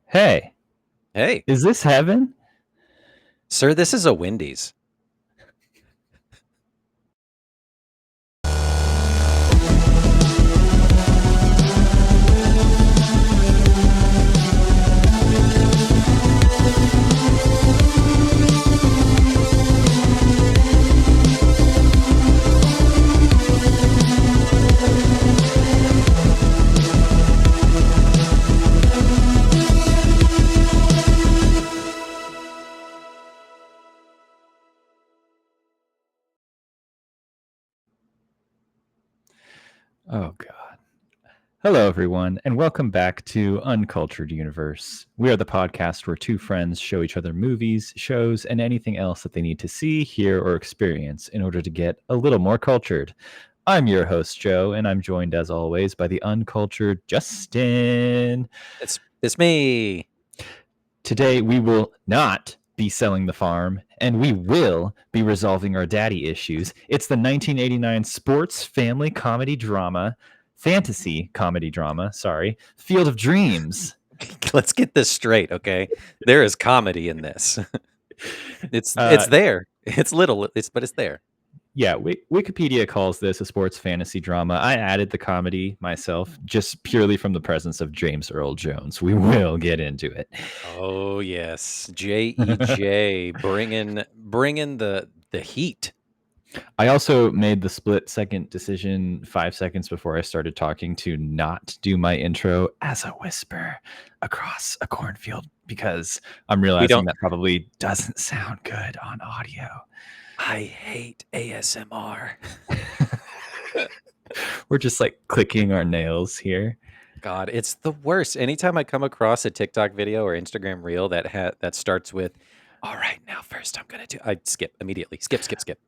Hey, Hey, is this heaven? sir, this is a Wendy's. Oh, God. Hello, everyone, and welcome back to Uncultured Universe. We are the podcast where two friends show each other movies, shows, and anything else that they need to see, hear, or experience in order to get a little more cultured. I'm your host, Joe, and I'm joined, as always, by the uncultured Justin. It's me. Today, we will not be selling the farm, and we will be resolving our daddy issues. It's the 1989 sports family comedy drama, fantasy comedy drama, Field of Dreams. Let's get this straight, okay? There is comedy in this. It's Uh, it's there. It's little, but it's there. yeah, Wikipedia calls this a sports fantasy drama. I added the comedy myself just purely from the presence of James Earl Jones. We will get into it. Oh yes, JEJ bringing the heat. I also made the split second decision 5 seconds before I started talking to not do my intro as a whisper across a cornfield because I'm We realizing don't. that probably doesn't sound good on audio. I hate ASMR. We're just like clicking our nails here. God, it's the worst. Anytime I come across a TikTok video or Instagram reel that starts with, "All right, now first I'm gonna do," I skip immediately. Skip.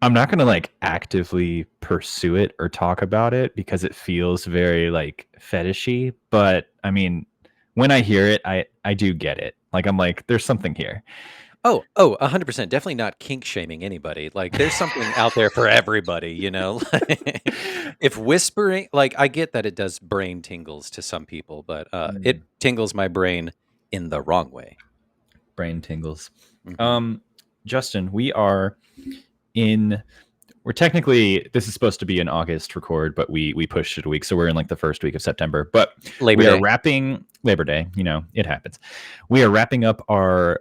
I'm not going to like actively pursue it or talk about it because it feels very like fetishy, but I mean, when I hear it, I do get it. Like I'm like there's something here. Oh, 100%. Definitely not kink shaming anybody. Like, there's something out there for everybody, you know? Like, if whispering, like, I get that it does brain tingles to some people, but it tingles my brain in the wrong way. Brain tingles. Hmm. Justin, in we're technically this is supposed to be an August record, but we pushed it a week, so we're in like the first week of September. But Labor we are Day. wrapping Labor Day. You know, it happens. We are wrapping up our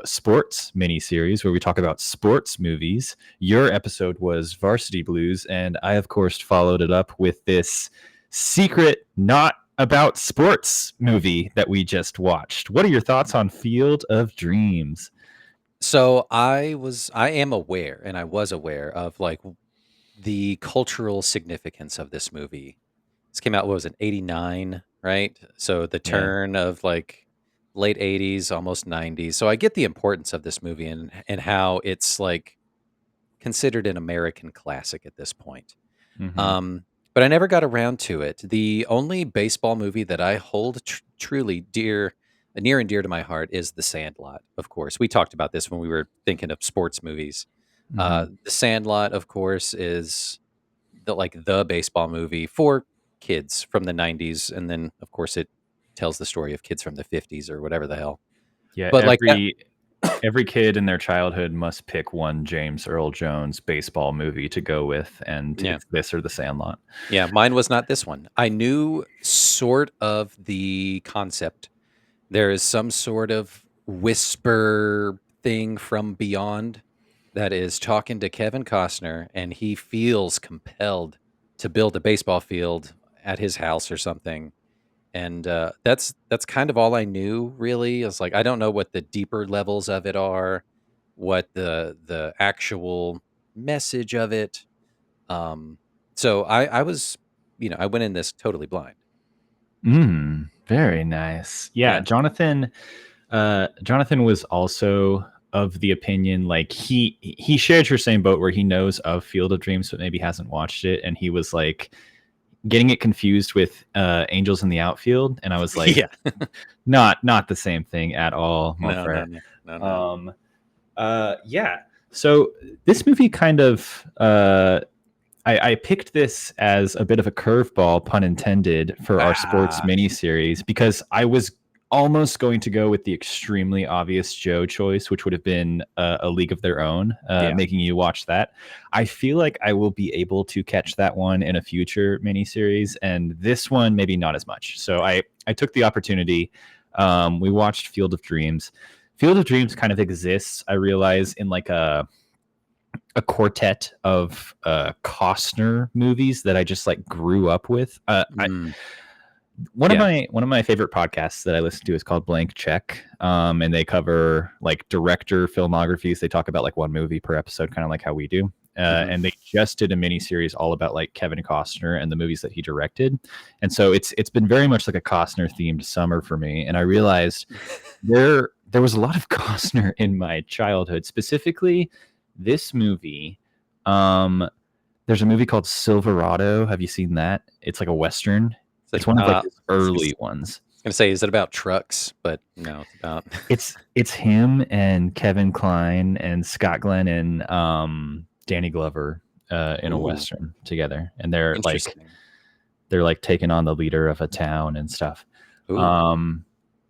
sports mini series where we talk about sports movies. Your episode was Varsity Blues, and I of course followed it up with this secret not about sports movie that we just watched. What are your thoughts on Field of Dreams? So I am aware, and I was aware of like the cultural significance of this movie. This came out, what was it, 89, right? So the Yeah. turn of like late 80s, almost 90s. So I get the importance of this movie and how it's like considered an American classic at this point. Mm-hmm. Um, but I never got around to it. The only baseball movie that I hold truly near and dear to my heart is The Sandlot. Of course, we talked about this when we were thinking of sports movies. Mm-hmm. The Sandlot, of course, is the baseball movie for kids from the 90s, and then of course it tells the story of kids from the 50s or whatever the hell. Yeah, But like that, every kid in their childhood must pick one James Earl Jones baseball movie to go with, and yeah. it's this or The Sandlot. Yeah, mine was not this one. I knew sort of the concept. There is some sort of whisper thing from beyond that is talking to Kevin Costner, and he feels compelled to build a baseball field at his house or something. And that's kind of all I knew. Really, is like I don't know what the deeper levels of it are, what the actual message of it. Um, so I was, I went in this totally blind. Very nice. Yeah, Yeah. Jonathan was also of the opinion like he shared your same boat where he knows of Field of Dreams but maybe hasn't watched it, and he was like getting it confused with Angels in the Outfield, and I was like, Yeah. not the same thing at all, mon No, no, frere. no, no, no. Um, yeah. So this movie kind of I picked this as a bit of a curveball, pun intended, for our sports Ah, miniseries because I was almost going to go with the extremely obvious Joe choice, which would have been A League of Their Own, Yeah. making you watch that. I feel like I will be able to catch that one in a future miniseries, and this one maybe not as much. So I took the opportunity. We watched Field of Dreams. Field of Dreams kind of exists, I realize, in like a quartet of Costner movies that I just like grew up with. One Yeah. of my favorite podcasts that I listen to is called Blank Check, and they cover like director filmographies. They talk about like one movie per episode, kind of like how we do. Mhm. And they just did a mini series all about like Kevin Costner and the movies that he directed, and so it's been very much like a Costner themed summer for me. And I realized there was a lot of Costner in my childhood, specifically this movie. There's a movie called Silverado. Have you seen that? It's like a Western. Is it, It's one of like his I was early ones. gonna say, is it about trucks? But no, it's about It's him and Kevin Kline and Scott Glenn and Danny Glover in a Ooh, Western together, and interesting. they're like taking on the leader of a town and stuff. Ooh, Um,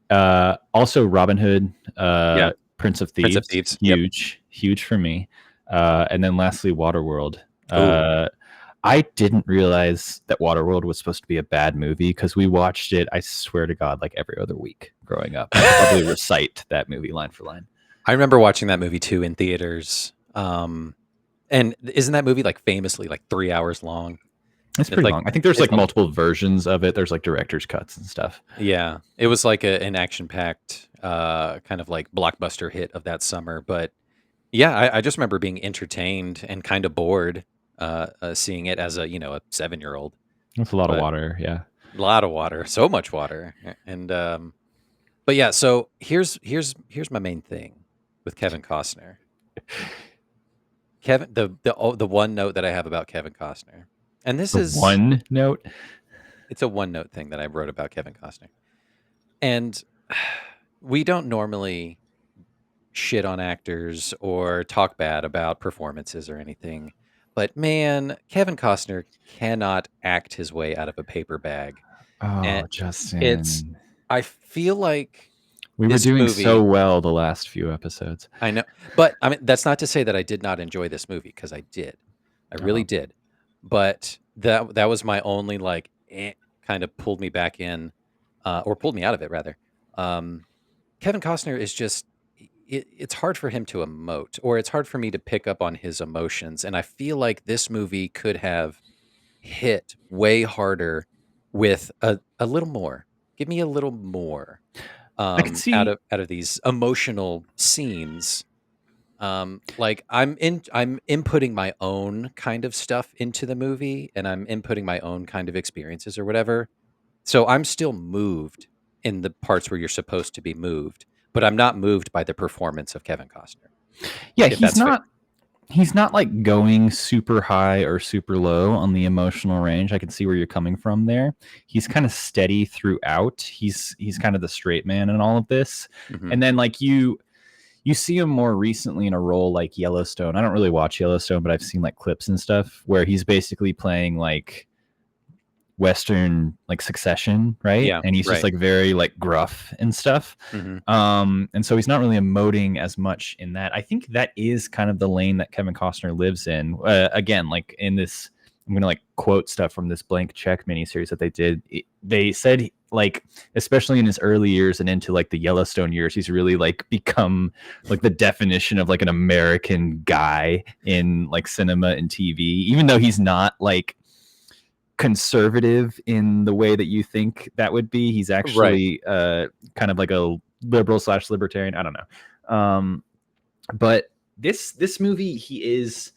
Also Robin Hood, yeah, Prince of Prince of Thieves, Thieves. Yep. huge for me. And then lastly, Waterworld. Ooh, I didn't realize that Waterworld was supposed to be a bad movie because we watched it, I swear to God, like every other week growing up. I could probably recite that movie line for line. I remember watching that movie too in theaters. And isn't that movie like famously like 3 hours long? It's It's pretty like long. I think there's it's like multiple versions of it. There's like director's cuts and stuff. yeah, it was like an action-packed kind of like blockbuster hit of that summer. But yeah, I just remember being entertained and kind of bored seeing it as a 7-year-old. It's a lot of But water. Yeah. a lot of water, so much water, and but yeah. So here's my main thing with Kevin Costner. Kevin, the one note that I have about Kevin Costner, and this The is one note. it's a one note thing that I wrote about Kevin Costner, and we don't normally shit on actors or talk bad about performances or anything. But man, Kevin Costner cannot act his way out of a paper bag. And Oh, it's, Justin. I feel like We were this doing so movie, well the last few episodes. I know, but I mean, that's not to say that I did not enjoy this movie because I did. I really Oh, did. But that was my only like kind of pulled me back in, or pulled me out of it rather. Um, Kevin Costner is just it's hard for him to emote, or it's hard for me to pick up on his emotions. And I feel like this movie could have hit way harder with a little more. Give me a little more I could out see. of these emotional scenes. Like I'm inputting my own kind of stuff into the movie, and I'm inputting my own kind of experiences or whatever. So I'm still moved in the parts where you're supposed to be moved, but I'm not moved by the performance of Kevin Costner, Yeah, if that's fair. he's not like going super high or super low on the emotional range. I can see where you're coming from there. He's kind of steady throughout. He's kind of the straight man in all of this. Hmm. And then like you see him more recently in a role like Yellowstone. I don't really watch Yellowstone, but I've seen like clips and stuff where he's basically playing like Western like Succession, right? Yeah, And he's just right. like very like gruff and stuff. Hmm. And so he's not really emoting as much in that. I think that is kind of the lane that Kevin Costner lives in. Again, like in this, I'm gonna like quote stuff from this Blank Check miniseries that they did. They said like, especially in his early years and into like the Yellowstone years, he's really like become like the definition of like an American guy in like cinema and TV, even though he's not like conservative in the way that you think that would be. He's Right. actually kind of like a liberal slash libertarian. I don't know. But this movie, he is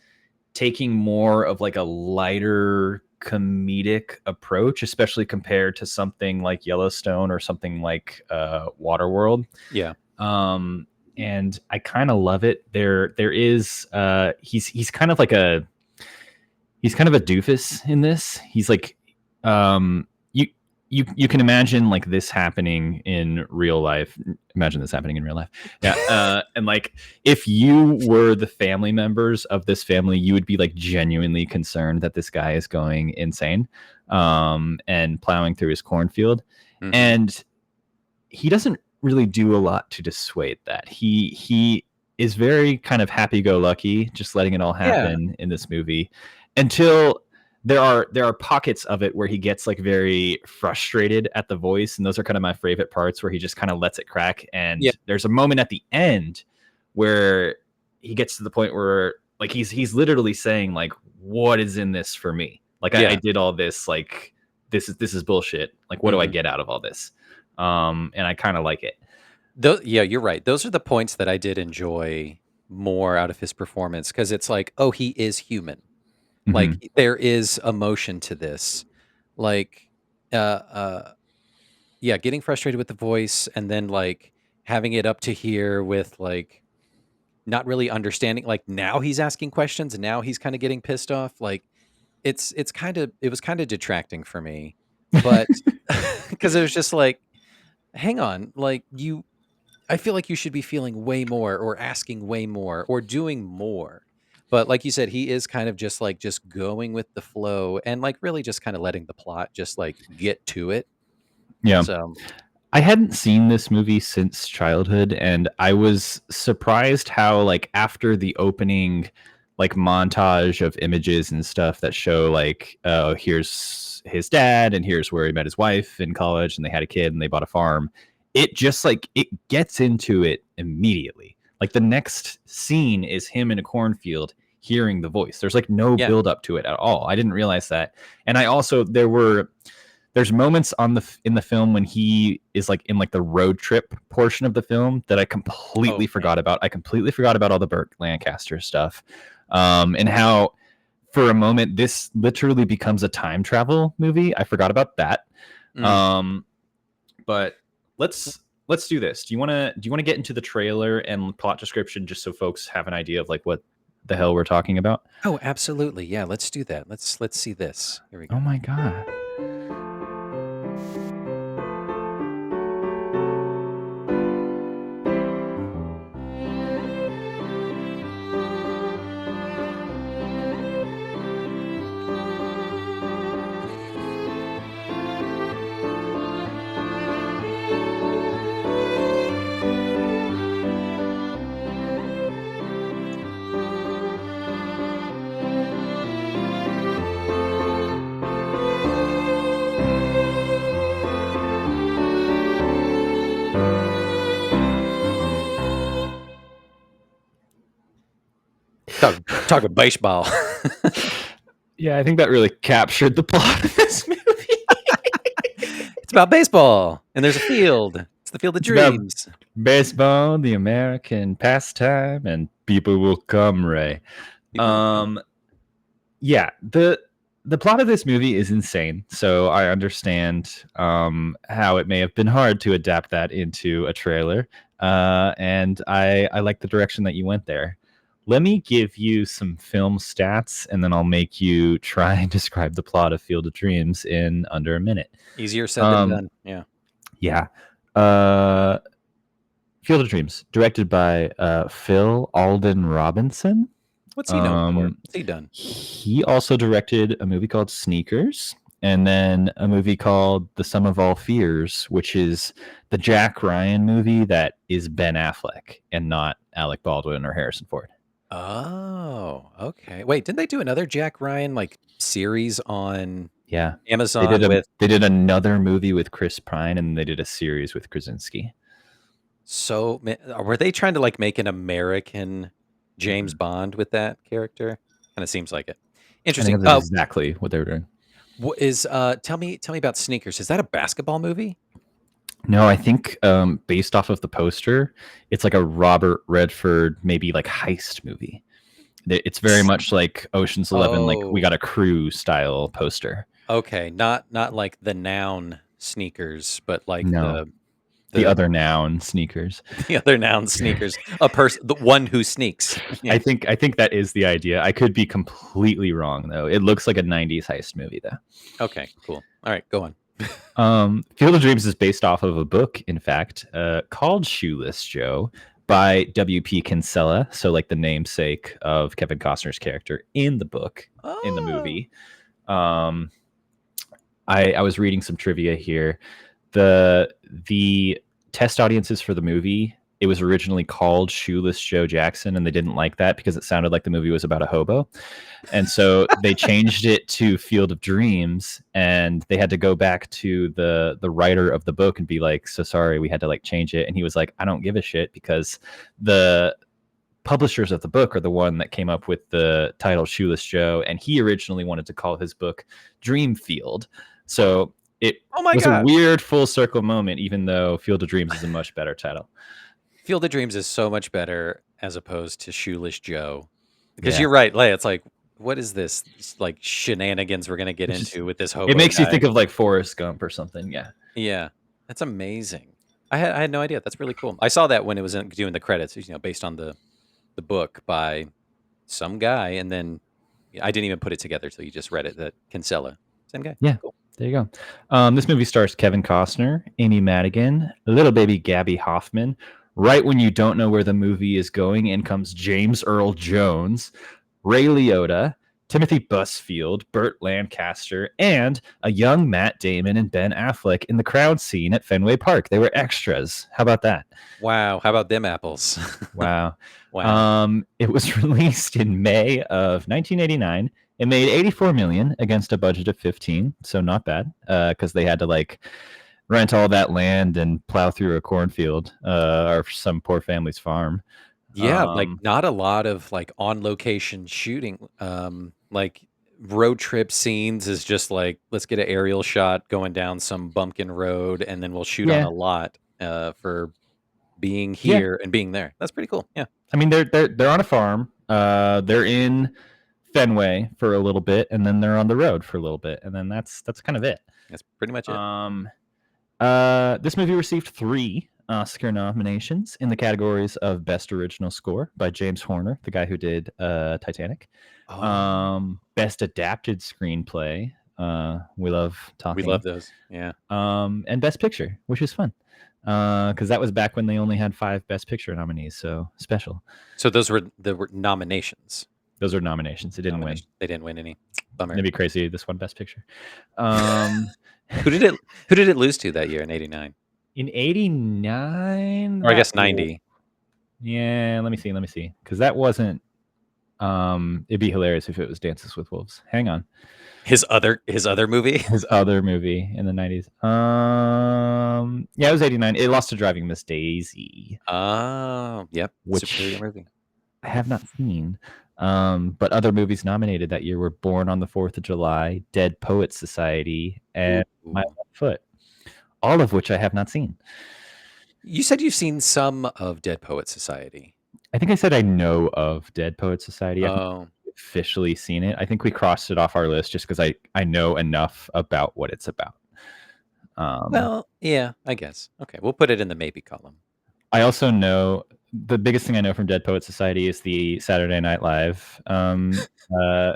taking more of like a lighter comedic approach, especially compared to something like Yellowstone or something like Waterworld. Yeah. And I kind of love it. There is he's kind of like he's kind of a doofus in this. He's like, you you can imagine like this happening in real life. Imagine this happening in real life. Yeah. And like if you were the family members of this family, you would be like genuinely concerned that this guy is going insane, and plowing through his cornfield. Hmm. And he doesn't really do a lot to dissuade that. He is very kind of happy-go-lucky, just letting it all Yeah. happen in this movie until there are pockets of it where he gets like very frustrated at the voice, and those are kind of my favorite parts where he just kind of lets it crack. Yeah. And there's a moment at the end where he gets to the point where like he's literally saying like, what is in this for me? Like I Yeah. did all this, like this is bullshit. Like what do I Mhm. get out of all this? And I kind of like it. Yeah, you're right. Those are the points that I did enjoy more out of his performance because it's like, oh, he is human. Hmm. Like there is emotion to this. Like, uh, uh, yeah, getting frustrated with the voice and then like having it up to here with like not really understanding. Like now he's asking questions and now he's kind of getting pissed off. Like it was kind of detracting for me, but because it was just like, hang on, like I feel like you should be feeling way more or asking way more or doing more. But like you said, he is kind of just going with the flow and like really just kind of letting the plot just like get to it. Yeah. So I hadn't seen this movie since childhood, and I was surprised how, like, after the opening, like, montage of images and stuff that show, like, oh, here's his dad, and here's where he met his wife in college, and they had a kid, and they bought a farm. It just, like, it gets into it immediately. Like, the next scene is him in a cornfield hearing the voice. There's, like, no yeah. build up to it at all. I didn't realize that. And I also, there's moments in the film when he is like in like the road trip portion of the film that I completely Oh man. forgot about. I completely forgot about all the Burt Lancaster stuff, and how for a moment this literally becomes a time travel movie. I forgot about that. Mm. Um, but let's do this. Do you want to get into the trailer and plot description just so folks have an idea of like what the hell we're talking about? Oh, absolutely. Yeah, let's do that. Let's see this. Here we Oh go. my god. Talk baseball. Yeah, I think that really captured the plot of this movie. It's about baseball and there's a field. It's the field of It's about dreams. baseball, the American pastime, and people will come, Ray. People will come. Um, yeah, the plot of this movie is insane. So I understand how it may have been hard to adapt that into a trailer. And I like the direction that you went there. Let me give you some film stats, and then I'll make you try and describe the plot of Field of Dreams in under a minute. Easier said than Um, done. Yeah. yeah. Uh, Field of Dreams, directed by Phil Alden Robinson. What's he known for? Um, What's he done? he also directed a movie called Sneakers, and then a movie called The Sum of All Fears, which is the Jack Ryan movie that is Ben Affleck and not Alec Baldwin or Harrison Ford. Oh, okay. Wait, didn't they do another Jack Ryan like series on Yeah, Amazon with they did another movie with Chris Pine, and they did a series with Krasinski. were they trying to like make an American James Mhm. Bond with that character? Kind of seems like it. I think Interesting. that's exactly what they were doing. What is tell me about Sneakers. Is that a basketball movie? No, I think based off of the poster, it's like a Robert Redford maybe like heist movie. It's very S- much like Ocean's 11, like we Oh, got a crew style poster. okay. Not like the noun sneakers, but like No, the the other noun, sneakers. the other noun sneakers. A person, the one who sneaks. Yeah. I think that is the idea. I could be completely wrong though. It looks like a 90s heist movie though. Okay, cool. All right, go on. Field of Dreams is based off of a book, in fact, called Shoeless Joe by W.P. Kinsella. So, like the namesake of Kevin Costner's character in the book, in the Oh, movie. Um, I was reading some trivia here. The test audiences for the movie, it was originally called Shoeless Joe Jackson, and they didn't like that because it sounded like the movie was about a hobo. And so they changed it to Field of Dreams, and they had to go back to the writer of the book and be like, so sorry, we had to like change it. And he was like, I don't give a shit, because the publishers of the book are the one that came up with the title Shoeless Joe, and he originally wanted to call his book Dreamfield. So it Oh my was a god. weird full circle moment, even though Field of Dreams is a much better title. Field of Dreams is so much better as opposed to Shoeless Joe. Because Yeah. you're right, Leia, it's like, what is this like shenanigans we're gonna get It's just, into with this it hobo makes you guy? think of like Forrest Gump or something. Yeah. Yeah. That's amazing. I had no idea. That's really cool. I saw that when it was doing the credits, based on the book by some guy, and then I didn't even put it together till you just read it. That Kinsella, same guy. Yeah. Cool. There you go. This movie stars Kevin Costner, Amy Madigan, little baby Gabby Hoffman. Right when you don't know where the movie is going, in comes James Earl Jones, Ray Liotta, Timothy Busfield, Burt Lancaster, and a young Matt Damon and Ben Affleck in the crowd scene at Fenway Park. They were extras. How about that? Wow. How about them apples? Wow. Wow. It was released in May of 1989. It made 84 million against a budget of 15, so not bad. Because they had to like rent all that land and plow through a cornfield, or some poor family's farm. Yeah, like Um, not a lot of like on location shooting. Like road trip scenes is just like, let's get an aerial shot going down some bumpkin road and then we'll shoot on yeah, a lot for being yeah. here and being there. That's pretty cool. Yeah. I mean, they're on a farm. They're in Fenway for a little bit, and then they're on the road for a little bit, and then that's kind of it. That's pretty much it. Um, this movie received 3 Oscar nominations in the categories of Best Original Score by James Horner, the guy who did Titanic. Oh, Best Adapted Screenplay. We love we talking. love those. Yeah. And Best Picture, which is fun, because that was back when they only had 5 Best Picture nominees, so special. So those were the nominations. Those are nominations. It didn't win. They didn't win any. Bummer. It'd be crazy. This one Best Picture. Um, Who did it lose to that year in '89? in '89, Or I guess '90. yeah. Let me see, because that wasn't. It'd be hilarious if it was Dances with Wolves. Hang on, His other movie. his other movie in the '90s. Yeah, it was '89. It lost to Driving Miss Daisy, Oh, yep. Superior which movie. I have not seen. But other movies nominated that year were Born on the 4th of July, Dead Poets Society, and My Ooh. Left Foot, all of which I have not seen. You said you've seen some of Dead Poet Society. I think I said I know of Dead Poets Society. I've not Oh, officially seen it. I think we crossed it off our list just because I know enough about what it's about. well, yeah, I guess. Okay, we'll put it in the maybe column. I also know the biggest thing I know from Dead Poets Society is the Saturday Night Live uh,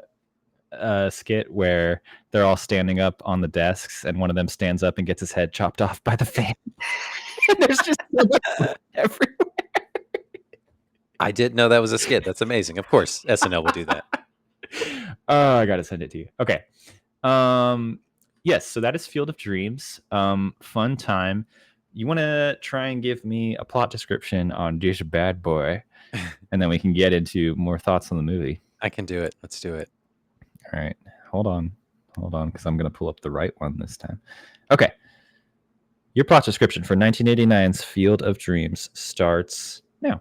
skit where they're all standing up on the desks and one of them stands up and gets his head chopped off by the fan. There's just so much blood everywhere. I didn't know that was a skit. That's amazing. Of course, SNL will do that. Oh, I gotta send it to you. Okay. Yes, so that is Field of Dreams. Fun time. You want to try and give me a plot description on this bad boy, and then we can get into more thoughts on the movie. I can do it. Let's do it. All right, hold on, because I'm gonna pull up the right one this time. Okay, your plot description for 1989's Field of Dreams starts now.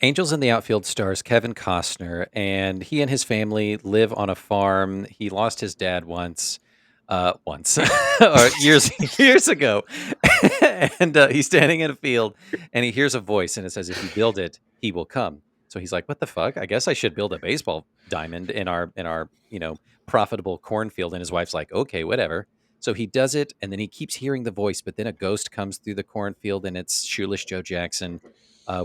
Angels in the Outfield stars Kevin Costner, and he and his family live on a farm. He lost his dad once, or years ago, and he's standing in a field, and he hears a voice, and it says, "If you build it, he will come." So he's like, "What the fuck? I guess I should build a baseball diamond in our profitable cornfield." And his wife's like, "Okay, whatever." So he does it, and then he keeps hearing the voice, but then a ghost comes through the cornfield, and it's Shoeless Joe Jackson,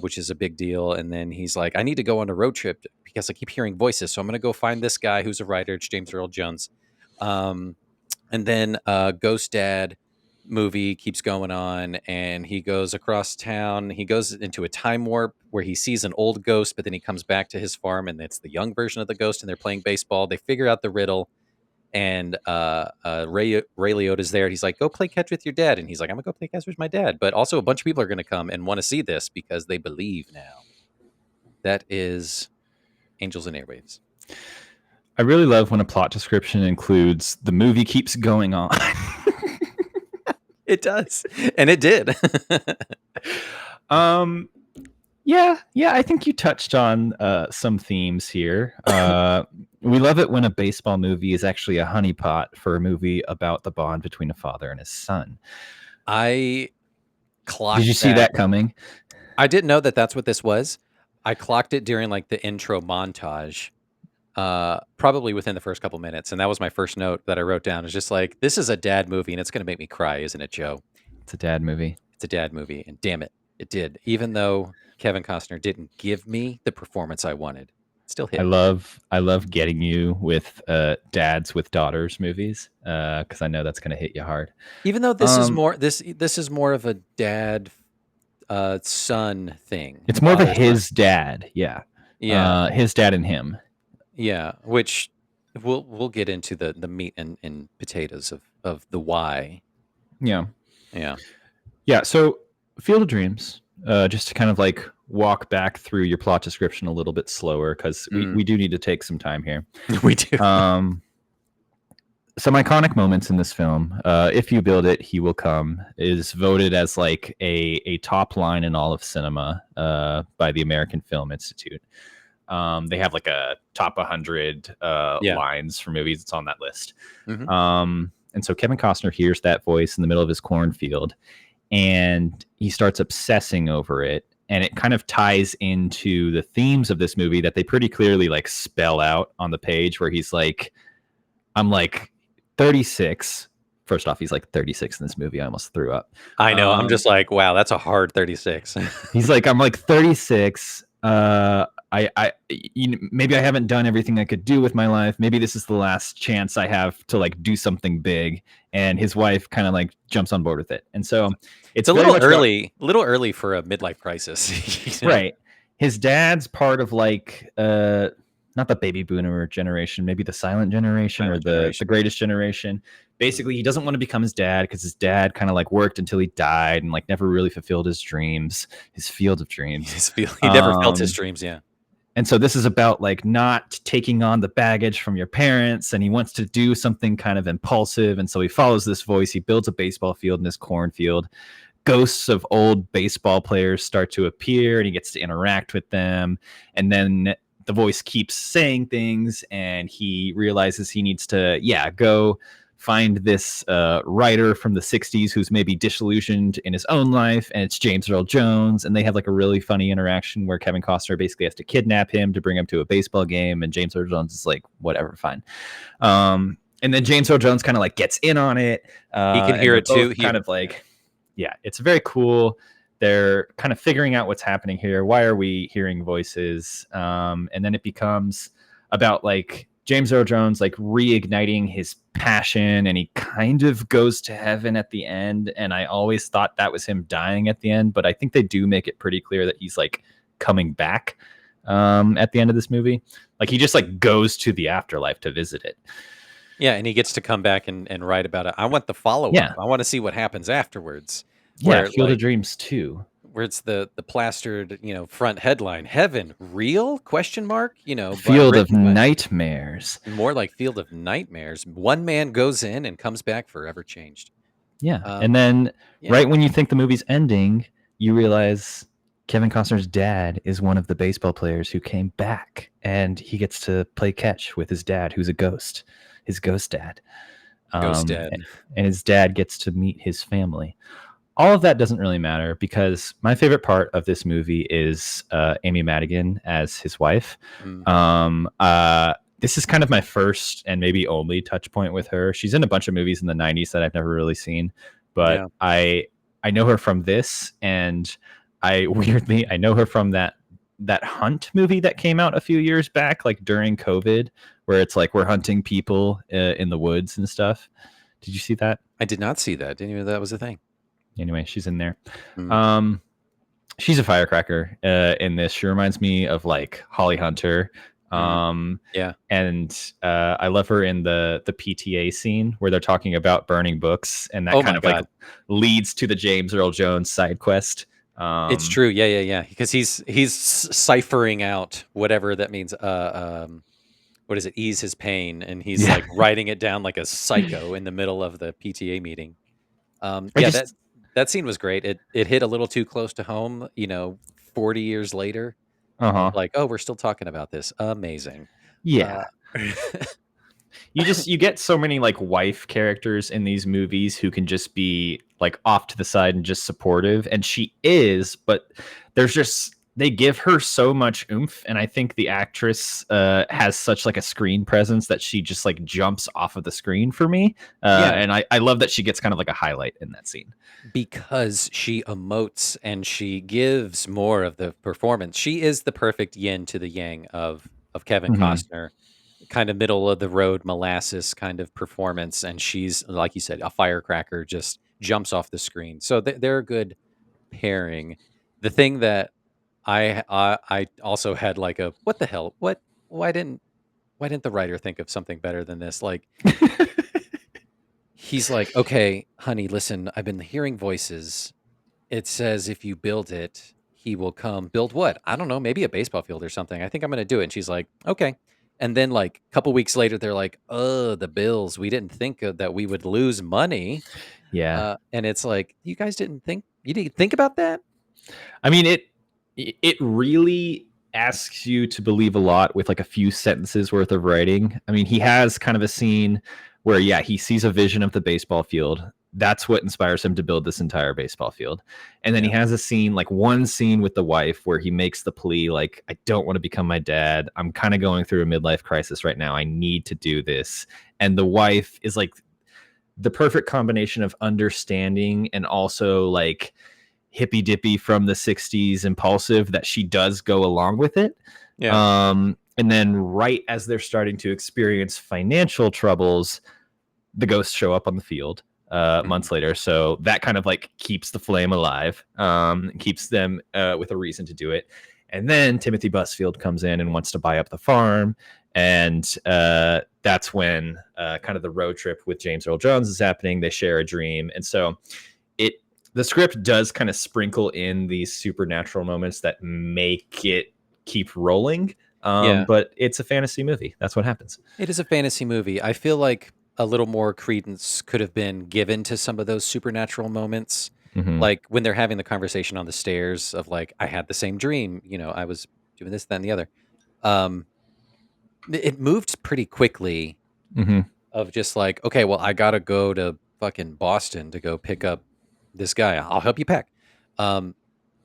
which is a big deal. And then he's like, I need to go on a road trip because I keep hearing voices. So I'm going to go find this guy who's a writer. It's James Earl Jones. And then Ghost Dad movie keeps going on, and he goes across town. He goes into a time warp where he sees an old ghost, but then he comes back to his farm, and it's the young version of the ghost, and they're playing baseball. They figure out the riddle. and Ray Liotta's there, and he's like, "Go play catch with your dad," and he's like, "I'm gonna go play catch with my dad." But also, a bunch of people are gonna come and want to see this because they believe now. That is Angels and Airwaves. I really love when a plot description includes the movie keeps going on. It does, and it did. Yeah, I think you touched on some themes here. We love it when a baseball movie is actually a honeypot for a movie about the bond between a father and his son. I clocked Did you see that coming? I didn't know that that's what this was. I clocked it during like the intro montage, probably within the first couple minutes, and that was my first note that I wrote down. It's just like, this is a dad movie, and it's going to make me cry, isn't it, Joe? It's a dad movie. It's a dad movie, and damn it, it did. Even though Kevin Costner didn't give me the performance I wanted, it still hit. I love getting you with dads with daughters movies because I know that's going to hit you hard. Even though this is more this is more of a dad son thing. It's more of a his dad, yeah. His dad and him. Yeah, which we'll get into the meat and potatoes of the why. Yeah. Yeah. Yeah. So Field of Dreams, just to kind of like walk back through your plot description a little bit slower because we do need to take some time here. We do. Some iconic moments in this film, If You Build It, He Will Come, is voted as like a top line in all of cinema by the American Film Institute. They have like a top 100 lines for movies. It's on that list. Mm-hmm. And so Kevin Costner hears that voice in the middle of his cornfield and he starts obsessing over it. And it kind of ties into the themes of this movie that they pretty clearly like spell out on the page where he's like, I'm like 36. First off, he's like 36 in this movie. I almost threw up. I know. I'm just like, wow, that's a hard 36. He's like, I'm like 36. Maybe I haven't done everything I could do with my life. Maybe this is the last chance I have to like do something big. And his wife kind of like jumps on board with it. And so it's a little early for a midlife crisis. You know? Right. His dad's part of like, not the baby boomer generation, maybe the silent generation or the greatest generation. Basically, he doesn't want to become his dad because his dad kind of like worked until he died and like never really fulfilled his dreams, his field of dreams. He never felt his dreams, yeah. And so this is about like not taking on the baggage from your parents, and he wants to do something kind of impulsive. And so he follows this voice. He builds a baseball field in his cornfield. Ghosts of old baseball players start to appear, and he gets to interact with them. And then the voice keeps saying things, and he realizes he needs to, go find this writer from the 60s who's maybe disillusioned in his own life, and it's James Earl Jones, and they have like a really funny interaction where Kevin Costner basically has to kidnap him to bring him to a baseball game, and James Earl Jones is like, whatever, fine. And then James Earl Jones kind of like gets in on it. He can hear it too. Kind of like, it's very cool. They're kind of figuring out what's happening here. Why are we hearing voices? And then it becomes about like James Earl Jones like reigniting his passion, and he kind of goes to heaven at the end. And I always thought that was him dying at the end, but I think they do make it pretty clear that he's like coming back at the end of this movie. Like he just like goes to the afterlife to visit it. Yeah, and he gets to come back and write about it. I want the follow-up. Yeah. I want to see what happens afterwards. Field of Dreams 2. Where it's the plastered, front headline, Heaven, real? ? Field of Nightmares. More like Field of Nightmares. One man goes in and comes back forever changed. Yeah. And then right when you think the movie's ending, you realize Kevin Costner's dad is one of the baseball players who came back, and he gets to play catch with his dad, who's a ghost, his ghost dad. Ghost dad. And his dad gets to meet his family. All of that doesn't really matter because my favorite part of this movie is Amy Madigan as his wife. This is kind of my first and maybe only touch point with her. She's in a bunch of movies in the 90s that I've never really seen, but I know her from this, and I know her from that Hunt movie that came out a few years back, like during COVID, where it's like we're hunting people in the woods and stuff. Did you see that? I did not see that. Didn't even know that was a thing. Anyway, she's in there. She's a firecracker in this. She reminds me of like Holly Hunter Mm. Um, Yeah. and I love her in the PTA scene where they're talking about burning books, and that Oh kind my of like god. leads to the James Earl Jones side quest. It's Um, true. Yeah, yeah, yeah. Because he's ciphering out whatever that means. What is it? Ease his pain, and he's yeah, like writing it down like a psycho in the middle of the PTA meeting. I Yeah, that just that scene was great. It hit a little too close to home. 40 years later, of uh-huh. like, oh, we're still talking about this. Amazing. Uh, Yeah. You get so many like wife characters in these movies who can just be like off to the side and just supportive, and she is, but there's just they give her so much oomph, and I think the actress has such like a screen presence that she just like jumps off of the screen for me, yeah, and I love that she gets kind of like a highlight in that scene. because she emotes and she gives more of the performance. She is the perfect yin to the yang of Kevin Hmm. Costner, kind of middle of the road molasses kind of performance, and she's like you said, a firecracker, just jumps off the screen. So they're a good pairing. The thing that I also had like a what the hell? Why didn't why didn't the writer think of something better than this? Like he's like, "Okay, honey, listen, I've been hearing voices. It says if you build it, he will come." Build what? I don't know, maybe a baseball field or something. I think I'm gonna do it. And she's like, "Okay." And then like a couple weeks later, they're like, "Oh, the bills. We didn't think that we would lose money." Yeah. And it's like, you didn't think about that? I mean, it really asks you to believe a lot with like a few sentences worth of writing. I mean, he has kind of a scene where yeah, he sees a vision of the baseball field. That's what inspires him to build this entire baseball field. And then he Yeah. has a scene, like one scene with the wife where he makes the plea like I don't want to become my dad. I'm kind of going through a midlife crisis right now. I need to do this. And the wife is like the perfect combination of understanding and also like hippy dippy from the 60s impulsive that she does go along with it. Yeah. And then right as they're starting to experience financial troubles, the ghosts show up on the field Mhm. months later. So that kind of like keeps the flame alive, keeps them with a reason to do it. And then Timothy Busfield comes in and wants to buy up the farm. And that's when kind of the road trip with James Earl Jones is happening. They share a dream. And so it the script does kind of sprinkle in these supernatural moments that make it keep rolling. Yeah. But it's a fantasy movie. That's what happens. It is a fantasy movie. I feel like a little more credence could have been given to some of those supernatural moments. Hmm. Like when they're having the conversation on the stairs of like, I had the same dream, I was doing this, that, and the other. Um, it moved pretty quickly Hmm. of just like, okay, well, I gotta go to fucking Boston to go pick up this guy. I'll help you pack. It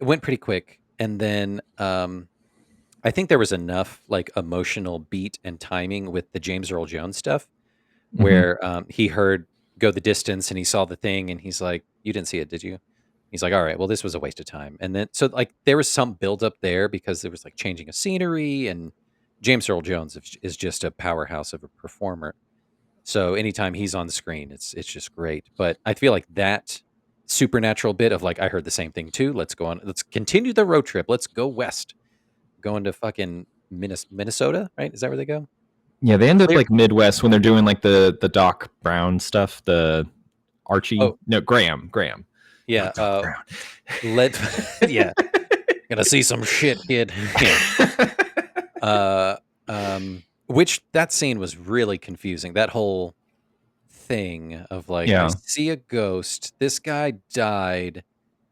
went pretty quick. And then I think there was enough like emotional beat and timing with the James Earl Jones stuff Hmm. where he heard go the distance and he saw the thing and he's like, "You didn't see it, did you?" He's like, "All right, well, this was a waste of time." And then so like there was some build up there because there was like changing of scenery and James Earl Jones is just a powerhouse of a performer. So anytime he's on the screen, it's just great. But I feel like that supernatural bit of like I heard the same thing too. Let's go on. Let's continue the road trip. Let's go west. Going to fucking Minnesota, right? Is that where they go? Yeah, they end up Clear. like Midwest when they're doing like the Doc Brown stuff. The Archie, Oh, no, Graham, yeah. not Doc Brown. Let yeah. Gonna see some shit, kid. Yeah. Uh, which that scene was really confusing. That whole thing of like, I Yeah, see a ghost. This guy died,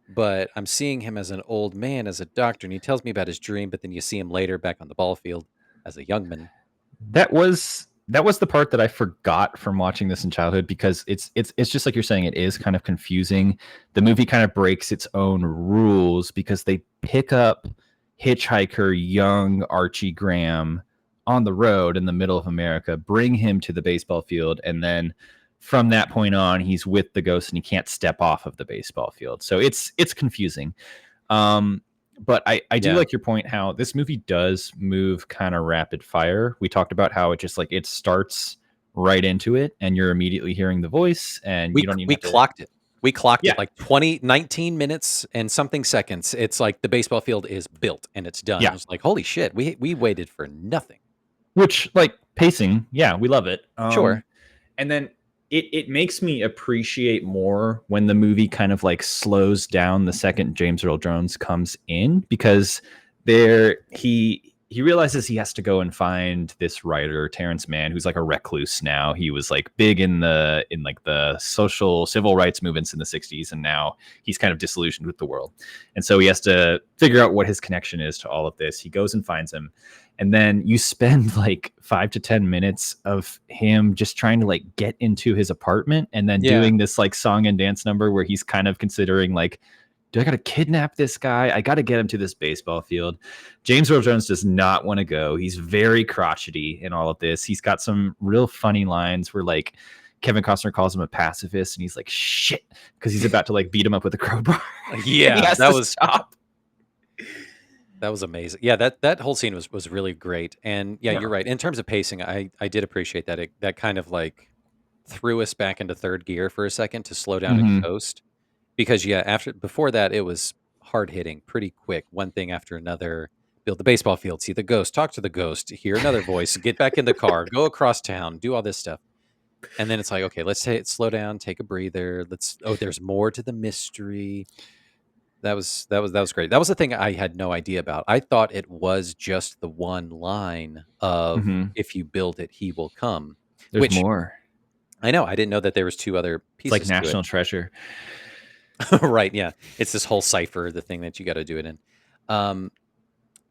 but I'm seeing him as an old man, as a doctor, and he tells me about his dream. But then you see him later back on the ball field as a young man. that was the part that I forgot from watching this in childhood because it's just like you're saying, it is kind of confusing. The movie kind of breaks its own rules because they pick up hitchhiker young Archie Graham on the road in the middle of America, bring him to the baseball field, and then from that point on, he's with the ghost and he can't step off of the baseball field. So it's confusing. Um, but I do Yeah, like your point how this movie does move kind of rapid fire. We talked about how it just like it starts right into it and you're immediately hearing the voice and you don't even we have to. clocked it. We clocked Yeah. it like 19 minutes and something seconds. It's like the baseball field is built and it's done. Yeah. It's like holy shit. We waited for nothing. which like pacing, yeah, we love it. Sure. And then it makes me appreciate more when the movie kind of like slows down the second James Earl Jones comes in, because there he realizes he has to go and find this writer Terrence Mann, who's like a recluse now. He was like big in the social civil rights movements in the 60s, and now he's kind of disillusioned with the world, and so he has to figure out what his connection is to all of this. He goes and finds him, and then you spend like 5 to 10 minutes of him just trying to like get into his apartment, and then Yeah. doing this like song and dance number where he's kind of considering like, do I got to kidnap this guy? I got to get him to this baseball field. James Earl Jones does not want to go. He's very crotchety in all of this. He's got some real funny lines where like Kevin Costner calls him a pacifist, and he's like, shit, because he's about to like beat him up with a crowbar. Yeah, he has that to was stop. that was amazing. Yeah, that whole scene was really great. And yeah, Yeah. you're right. In terms of pacing, I did appreciate that. That kind of like threw us back into third gear for a second to slow down and Mhm. coast. Because yeah, before that it was hard hitting, pretty quick, one thing after another. Build the baseball field, see the ghost, talk to the ghost, hear another voice, get back in the car, go across town, do all this stuff. And then it's like, okay, let's slow down, take a breather. There's more to the mystery. That was great. That was the thing I had no idea about. I thought it was just the one line of Mhm. "If you build it, he will come," There's which more. I know. I didn't know that there was two other It's like pieces to it. National Treasure. Right? Yeah, it's this whole cipher, the thing that you got to do it in. Um,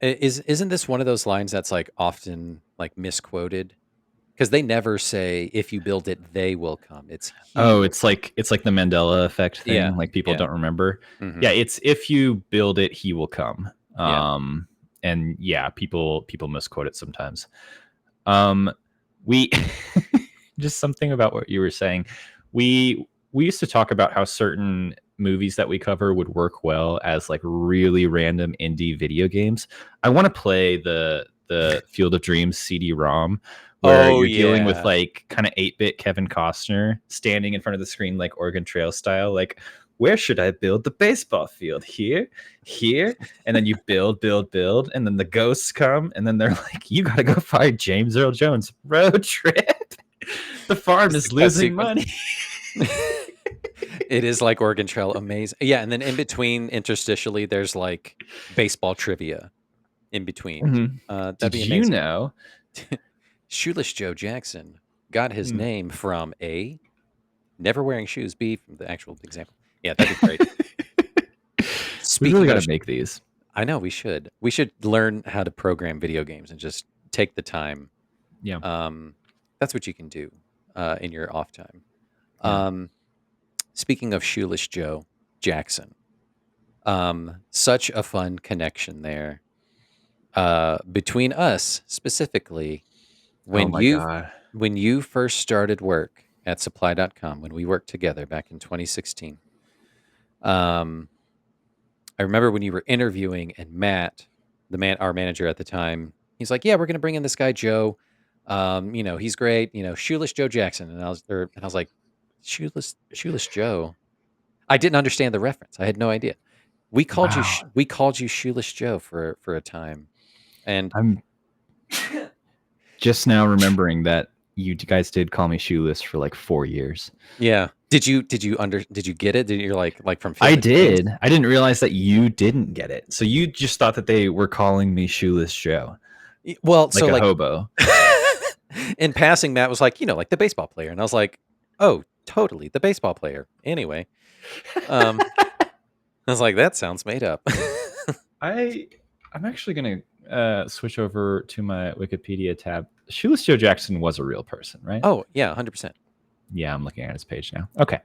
isn't this one of those lines that's like often like misquoted? Because they never say "If you build it, they will come." It's "He Oh, will come." it's like the Mandela effect Yeah, thing. Like people yeah, don't remember. hmm, Yeah, it's if you build it, he will come. yeah. And yeah, people misquote it sometimes. Um, we just something about what you were saying. We used to talk about how certain movies that we cover would work well as like really random indie video games. I want to play the Field of Dreams CD-ROM where Oh you're dealing with yeah. like kind of 8-bit Kevin Costner standing in front of the screen like Oregon Trail style, like, where should I build the baseball field? Here, and then you build, and then the ghosts come, and then they're like, you gotta go find James Earl Jones. Road trip. The farm Just the is cut losing sequence. money. It is like Oregon Trail, amazing. Yeah, and then in between, interstitially, there's like baseball trivia in between. Mhm. That'd Did be you amazing. know? Shoeless Joe Jackson got his Mm. name from A, never wearing shoes, B, from the actual example. Yeah, that'd be great. We really Speaking got of, to make these. I know we should. We should learn how to program video games and just take the time. Yeah, Um, that's what you can do in your off time. yeah. Um, speaking of Shoeless Joe Jackson, such a fun connection there between us specifically. Oh when my you god. when you first started work at supply.com, when we worked together back in 2016, um, I remember when you were interviewing, and Matt, our manager at the time, he's like, yeah, we're going to bring in this guy Joe. He's great, Shoeless Joe Jackson. And I was like, shoeless Joe. I didn't understand the reference. I had no idea. Wow. We called you Shoeless Joe for a time. And I'm just now remembering that you guys did call me shoeless for like 4 years. yeah, did you get it? You're like from I Field of Dreams? did. I didn't realize that you didn't get it. So you just thought that they were calling me Shoeless Joe, Well, so like a like hobo. in passing, Matt was like, like the baseball player, and I was like, oh, totally, the baseball player. Anyway, um, I was like, that sounds made up. I I'm actually gonna switch over to my Wikipedia tab. Shoeless Joe Jackson was a real person, right? Oh yeah, 100%. Yeah, I'm looking at his page now. Okay,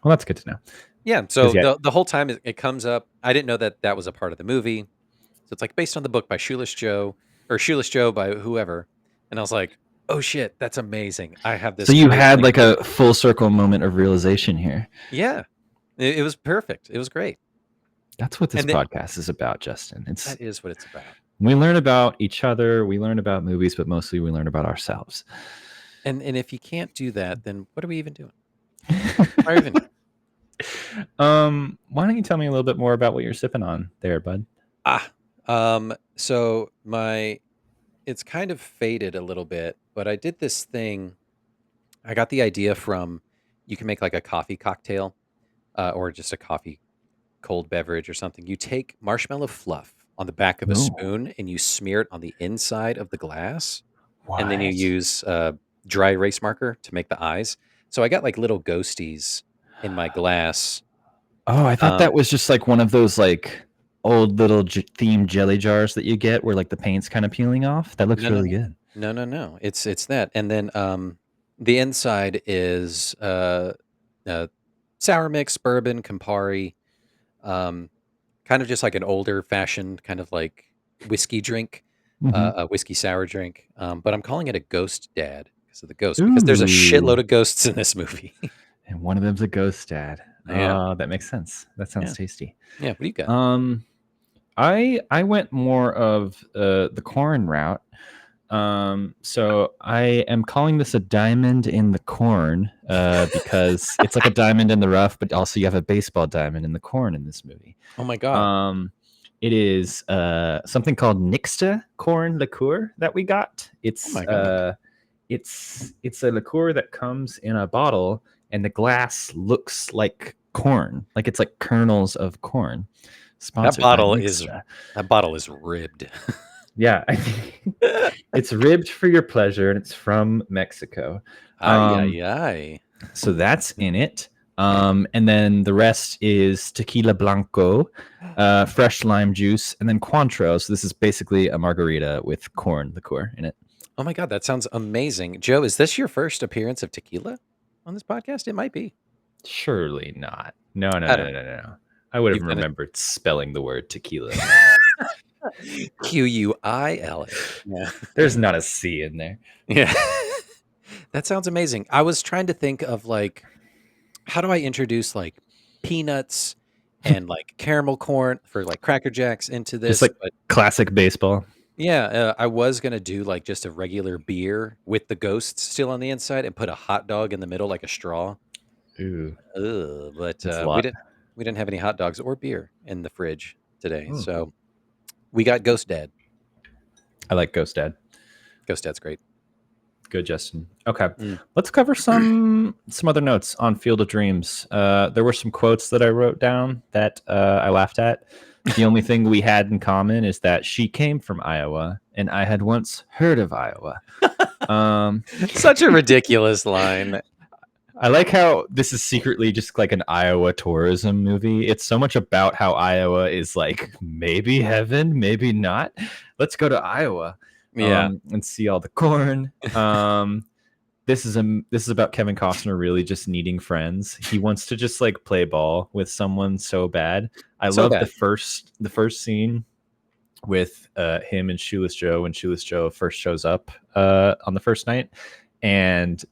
well that's good to know. Yeah. So Because yeah, the whole time it comes up, I didn't know that that was a part of the movie. So it's like based on the book by Shoeless Joe, or Shoeless Joe by whoever, and I was like, oh shit, that's amazing. I have so this you great had like anecdote. a full circle moment of realization here. Yeah, it was perfect. It was great. That's what this And podcast is about, Justin. It's that is what it's about. we learn about each other, we learn about movies, but mostly we learn about ourselves. And if you can't do that, then what are we even doing? Why are we even here? Why don't you tell me a little bit more about what you're sipping on there, bud? So my it's kind of faded a little bit, but I did this thing. I got the idea from you can make like a coffee cocktail or just a coffee cold beverage or something. You take marshmallow fluff on the back of a Ooh, spoon and you smear it on the inside of the glass, and then you what? use dry erase marker to make the eyes. So I got like little ghosties in my glass. Oh, I thought Um, that was just like one of those like old little themed jelly jars that you get where like the paint's kind of peeling off. That looks no, no, really no, good. no, no, no. It's that, and then the inside is uh, sour mix, bourbon, Campari, um, kind of just like an older fashioned kind of like whiskey drink, Hmm. a whiskey sour drink. But I'm calling it a ghost dad because of the ghost, because there's a Ooh, shitload of ghosts in this movie. and one of them's a ghost dad. Yeah, Oh, that makes sense. That sounds yeah, tasty. yeah. What do you got? Um, I went more of the corn route. So I am calling this a diamond in the corn because it's like a diamond in the rough, but also you have a baseball diamond in the corn in this movie. Oh my god! Um, it is something called Nixta corn liqueur that we got. Oh my god! It's a liqueur that comes in a bottle, and the glass looks like corn, like it's like kernels of corn. That Sponsored by bottle is Nixta. that bottle is ribbed. Yeah, I think it's ribbed for your pleasure, and it's from Mexico. Ay Um, ay ay. so that's in it. And then the rest is tequila blanco, fresh lime juice, and then Cointreau. So this is basically a margarita with corn liqueur in it. Oh my god, that sounds amazing. Joe, is this your first appearance of tequila on this podcast? It might be. Surely not. No, no, I no, don't no, know. no, no. I would have You've done it. remembered spelling the word tequila. Quila. Yeah. There's not a C in there. Yeah. That sounds amazing. I was trying to think of like how do I introduce like peanuts and like caramel corn for like Cracker Jacks into Just this, like but classic baseball. yeah, I was gonna do like just a regular beer with the ghosts still on the inside and put a hot dog in the middle like a straw. Ooh, Ugh, but that's a we lot. didn't have any hot dogs or beer in the fridge today, Hmm. so we got Ghost Dad. I like Ghost Dad. Ghost Dad's great. Good, Justin. Okay, Mm. let's cover some other notes on Field of Dreams. There were some quotes that I wrote down that I laughed at. The only thing we had in common is that she came from Iowa, and I had once heard of Iowa. Um, Such a ridiculous line. I like how this is secretly just like an Iowa tourism movie. It's so much about how Iowa is like maybe heaven, maybe not. Let's go to Iowa Yeah. and see all the corn. This is about Kevin Costner really just needing friends. He wants to just like play ball with someone so bad. I So love bad. the first scene with him and Shoeless Joe when Shoeless Joe first shows up on the first night, and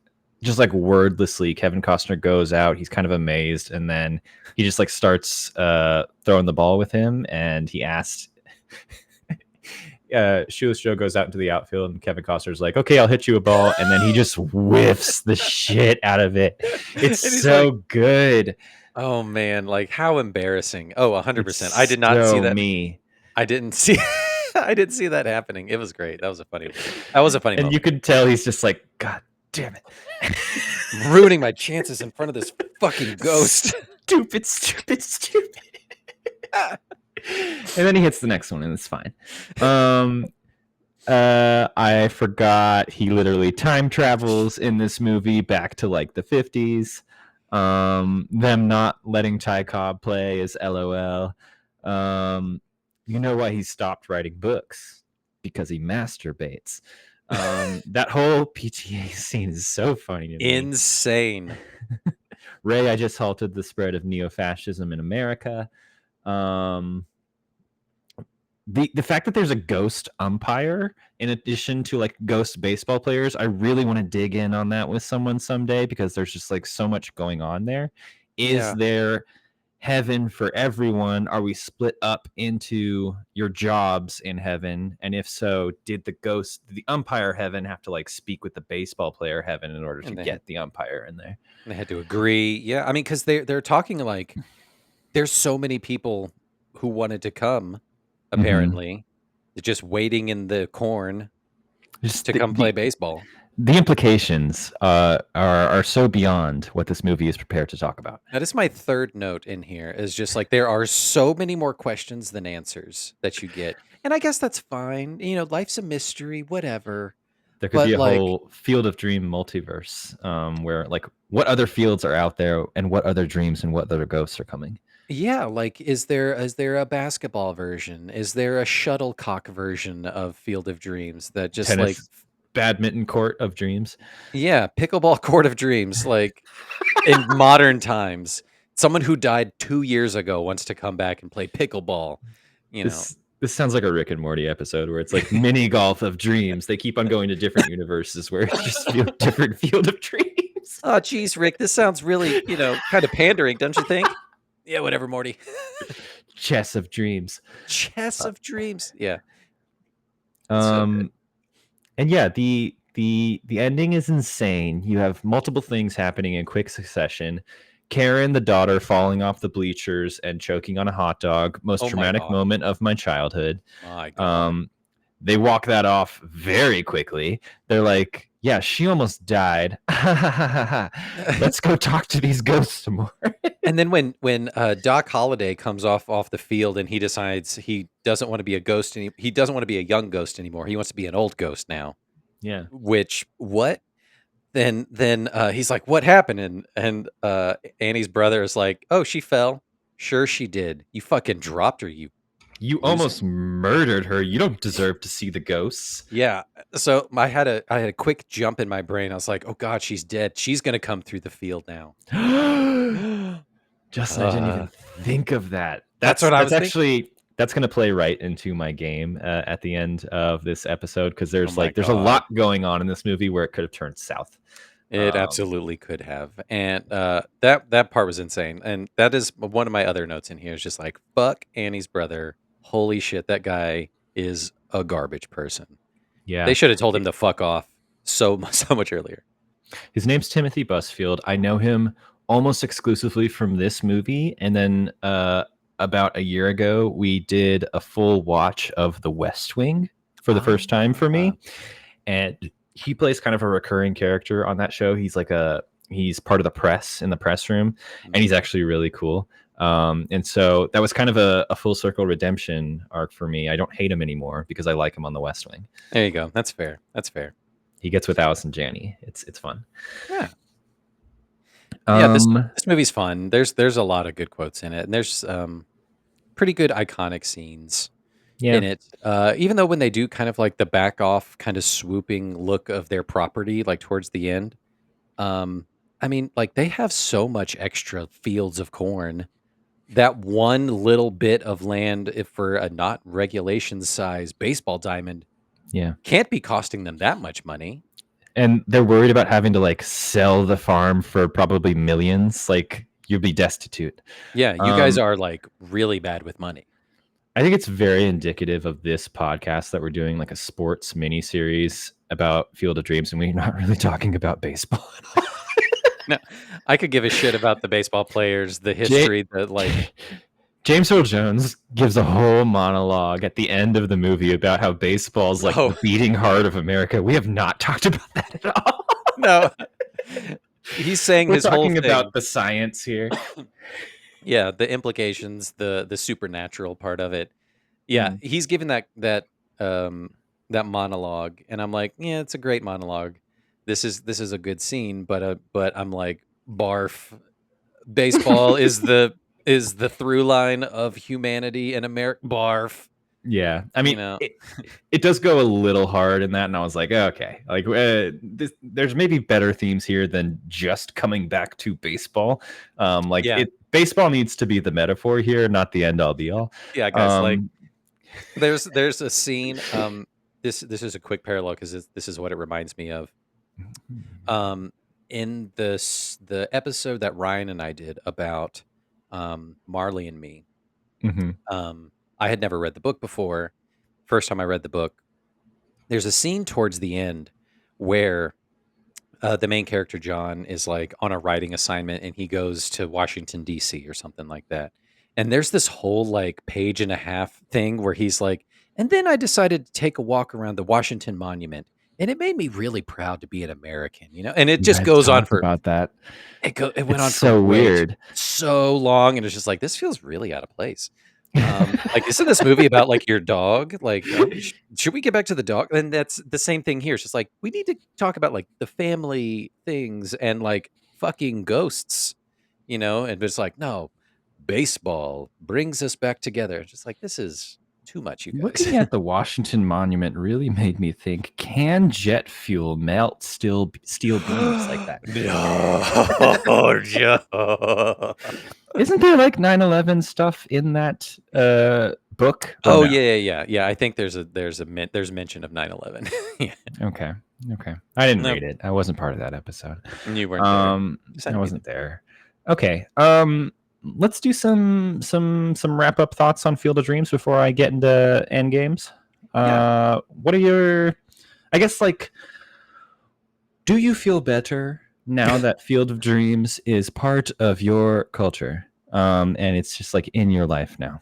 just like wordlessly, Kevin Costner goes out. He's kind of amazed, and then he just like starts throwing the ball with him, and he asks. Shoeless Joe goes out into the outfield, and Kevin Costner's like, "Okay, I'll hit you a ball," and then he just whiffs the shit out of it. It's And he's like, so good. "Oh man, like how embarrassing." Oh, 100%. I It's did not see so that. me. I didn't see I didn't see that happening. It was great. That was a funny And you moment. could tell he's just like, God damn it. Ruining my chances in front of this fucking ghost. Stupid, stupid, stupid. And then he hits the next one, and it's fine. I forgot he literally time travels in this movie back to like the 50s. Them not letting Ty Cobb play is LOL. You know why he stopped writing books? Because he masturbates. That whole PTA scene is so funny to me. Insane. Ray, I just halted the spread of neo-fascism in America. Um, the fact that there's a ghost umpire in addition to like ghost baseball players, I really want to dig in on that with someone someday because there's just like so much going on there. Is Yeah. there heaven for everyone? Are we split up into your jobs in heaven? And if so, did the umpire heaven have to like speak with the baseball player heaven in order to And get the umpire in there? they had to agree. Yeah. I mean, because they're talking like there's so many people who wanted to come, Mm-hmm. apparently. They're just waiting in the corn. Just to come play baseball. the implications are so beyond what this movie is prepared to talk about. That is my third note in here, is just like there are so many more questions than answers that you get. And I guess that's fine. Life's a mystery, whatever. There could be But a like, whole Field of Dream multiverse, where like what other fields are out there, and what other dreams and what other ghosts are coming. yeah, like is there a basketball version? Is there a shuttlecock version of Field of Dreams that just like, Tennis, badminton court of dreams. yeah, pickleball court of dreams, like in modern times. Someone who died 2 years ago wants to come back and play pickleball, you know. This sounds like a Rick and Morty episode where it's like mini golf of dreams. They keep on going to different universes where it's just different field of dreams. Oh, geez, Rick, this sounds really, kind of pandering, don't you think? Yeah, whatever, Morty. Chess of dreams. Chess of dreams. Yeah, so good. Um, and yeah, the ending is insane. You have multiple things happening in quick succession. Karen, the daughter, falling off the bleachers and choking on a hot dog. Most Oh my traumatic God. moment of my childhood. My God. They walk that off very quickly. They're like, yeah, she almost died. Let's go talk to these ghosts some more. And then when Doc Holliday comes off the field and he decides he doesn't want to be a ghost he doesn't want to be a young ghost anymore. He wants to be an old ghost now. Yeah. Which what? Then he's like, "What happened?" And Annie's brother is like, "Oh, she fell. Sure she did. You fucking dropped her, you You loser." almost murdered her. You don't deserve to see the ghosts. Yeah. So I had a quick jump in my brain. I was like, "Oh God, she's dead. She's gonna come through the field now." Justin, I didn't even think of that. That's what I That's was thinking. actually that's going to play right into my game at the end of this episode because Oh my there's a God. lot going on in this movie where it could have turned south. It absolutely could have. And that part was insane. And that is one of my other notes in here is just like, fuck Annie's brother. Holy shit, that guy is a garbage person. Yeah, They should have told him to fuck off so much earlier. his name's Timothy Busfield. I know him almost exclusively from this movie, and then about a year ago, we did a full watch of The West Wing for the first time for me, and he plays kind of a recurring character on that show. He's part of the press in the press room, and he's actually really cool. And so that was kind of a full circle redemption arc for me. I don't hate him anymore because I like him on The West Wing. There you go. That's fair. That's fair. He gets with Alice and Janney. It's fun. Yeah. Yeah, this Um, this movie's fun. There's a lot of good quotes in it, and there's pretty good iconic scenes yeah, in it. Even though when they do kind of like the back off, kind of swooping look of their property, like towards the end, I mean, like they have so much extra fields of corn. That one little bit of land, if for a not regulation size baseball diamond, yeah. can't be costing them that much money. And they're worried about having to like sell the farm for probably millions. Like you'll be destitute. Yeah, you guys are like really bad with money. I think it's very indicative of this podcast that we're doing like a sports mini series about Field of Dreams, and we're not really talking about baseball. No, I could give a shit about the baseball players, the Ja- history, the like. James Earl Jones gives a whole monologue at the end of the movie about how baseball's like Oh. the beating heart of America. We have not talked about that at all. No, he's saying We're his whole talking thing. about the science here. Yeah, the implications, the supernatural part of it. Yeah, he's giving that monologue, and I'm like, yeah, it's a great monologue. This is a good scene, but I'm like, barf. Baseball is the through line of humanity and America. Barf. Yeah, I mean, know. it does go a little hard in that, and I was like, okay, like there's maybe better themes here than just coming back to baseball. Yeah. Baseball needs to be the metaphor here, not the end all be all. Yeah, guys, like there's a scene. This is a quick parallel because this is what it reminds me of. In the episode that Ryan and I did about Marley and Me. I had never read the book before. First time I read the book, there's a scene towards the end where the main character John is like on a writing assignment and he goes to Washington D.C. or something like that. And there's this whole like page and a half thing where he's like, and then I decided to take a walk around the Washington Monument. And it made me really proud to be an American, and it You just guys goes on talked for about that. it went It's on for so way weird. so long, and it's just like, this feels really out of place. Like, isn't this movie about like your dog? Like, should we get back to the dog? And that's the same thing here. It's just like, we need to talk about like the family things and like fucking ghosts, and it's like, no, baseball brings us back together. It's just like, this is too much, you guys. Looking at the Washington Monument really made me think: can jet fuel melt steel beams like that? No, Joe. Isn't there like 9/11 stuff in that book or Oh no? yeah. I think there's mention of 9/11. Yeah, Okay. Okay. I didn't no, read it. I wasn't part of that episode. you weren't there. Yes, I I didn't either. wasn't there. Okay. Let's do some wrap up thoughts on Field of Dreams before I get into end games. Yeah, What are your I guess like do you feel better now that Field of Dreams is part of your culture? And it's just like in your life now.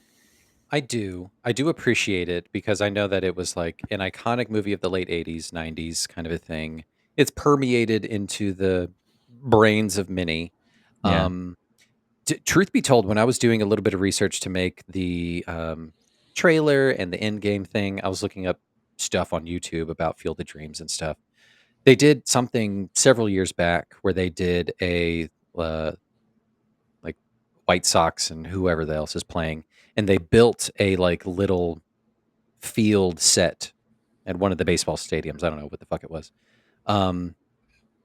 I do. I do appreciate it because I know that it was like an iconic movie of the late 80s, 90s kind of a thing. It's permeated into the brains of many. Yeah. Um, truth be told, when I was doing a little bit of research to make the trailer and the end game thing, I was looking up stuff on YouTube about Field of Dreams and stuff. They did something several years back where they did a like White Sox and whoever else is playing, and they built a like little field set at one of the baseball stadiums. I don't know what the fuck it was. Um,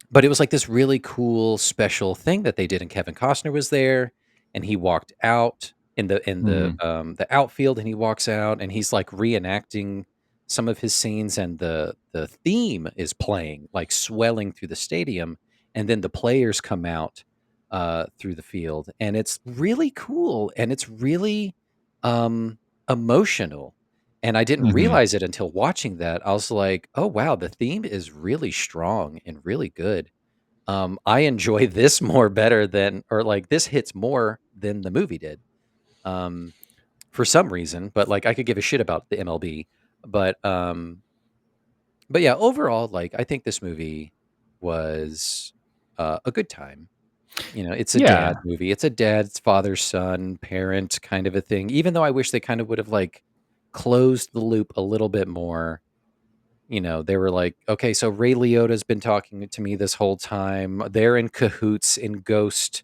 but it was like this really cool special thing that they did, and Kevin Costner was there, and he walked out Mhm. the outfield, and he walks out, and he's like reenacting some of his scenes, and the theme is playing like swelling through the stadium, and then the players come out through the field, and it's really cool, and it's really emotional. And I didn't Mhm. realize it until watching that. I was like, "Oh wow, the theme is really strong and really good." I enjoy this more better than, or like this hits more than the movie did, um, for some reason. But like, I could give a shit about the MLB, but but yeah, overall, like I think this movie was a good time. It's a dad Yeah. movie. It's a dad's father son parent kind of a thing. Even though I wish they kind of would have like closed the loop a little bit more. They were like, okay, so Ray Liotta's been talking to me this whole time. They're in cahoots in ghost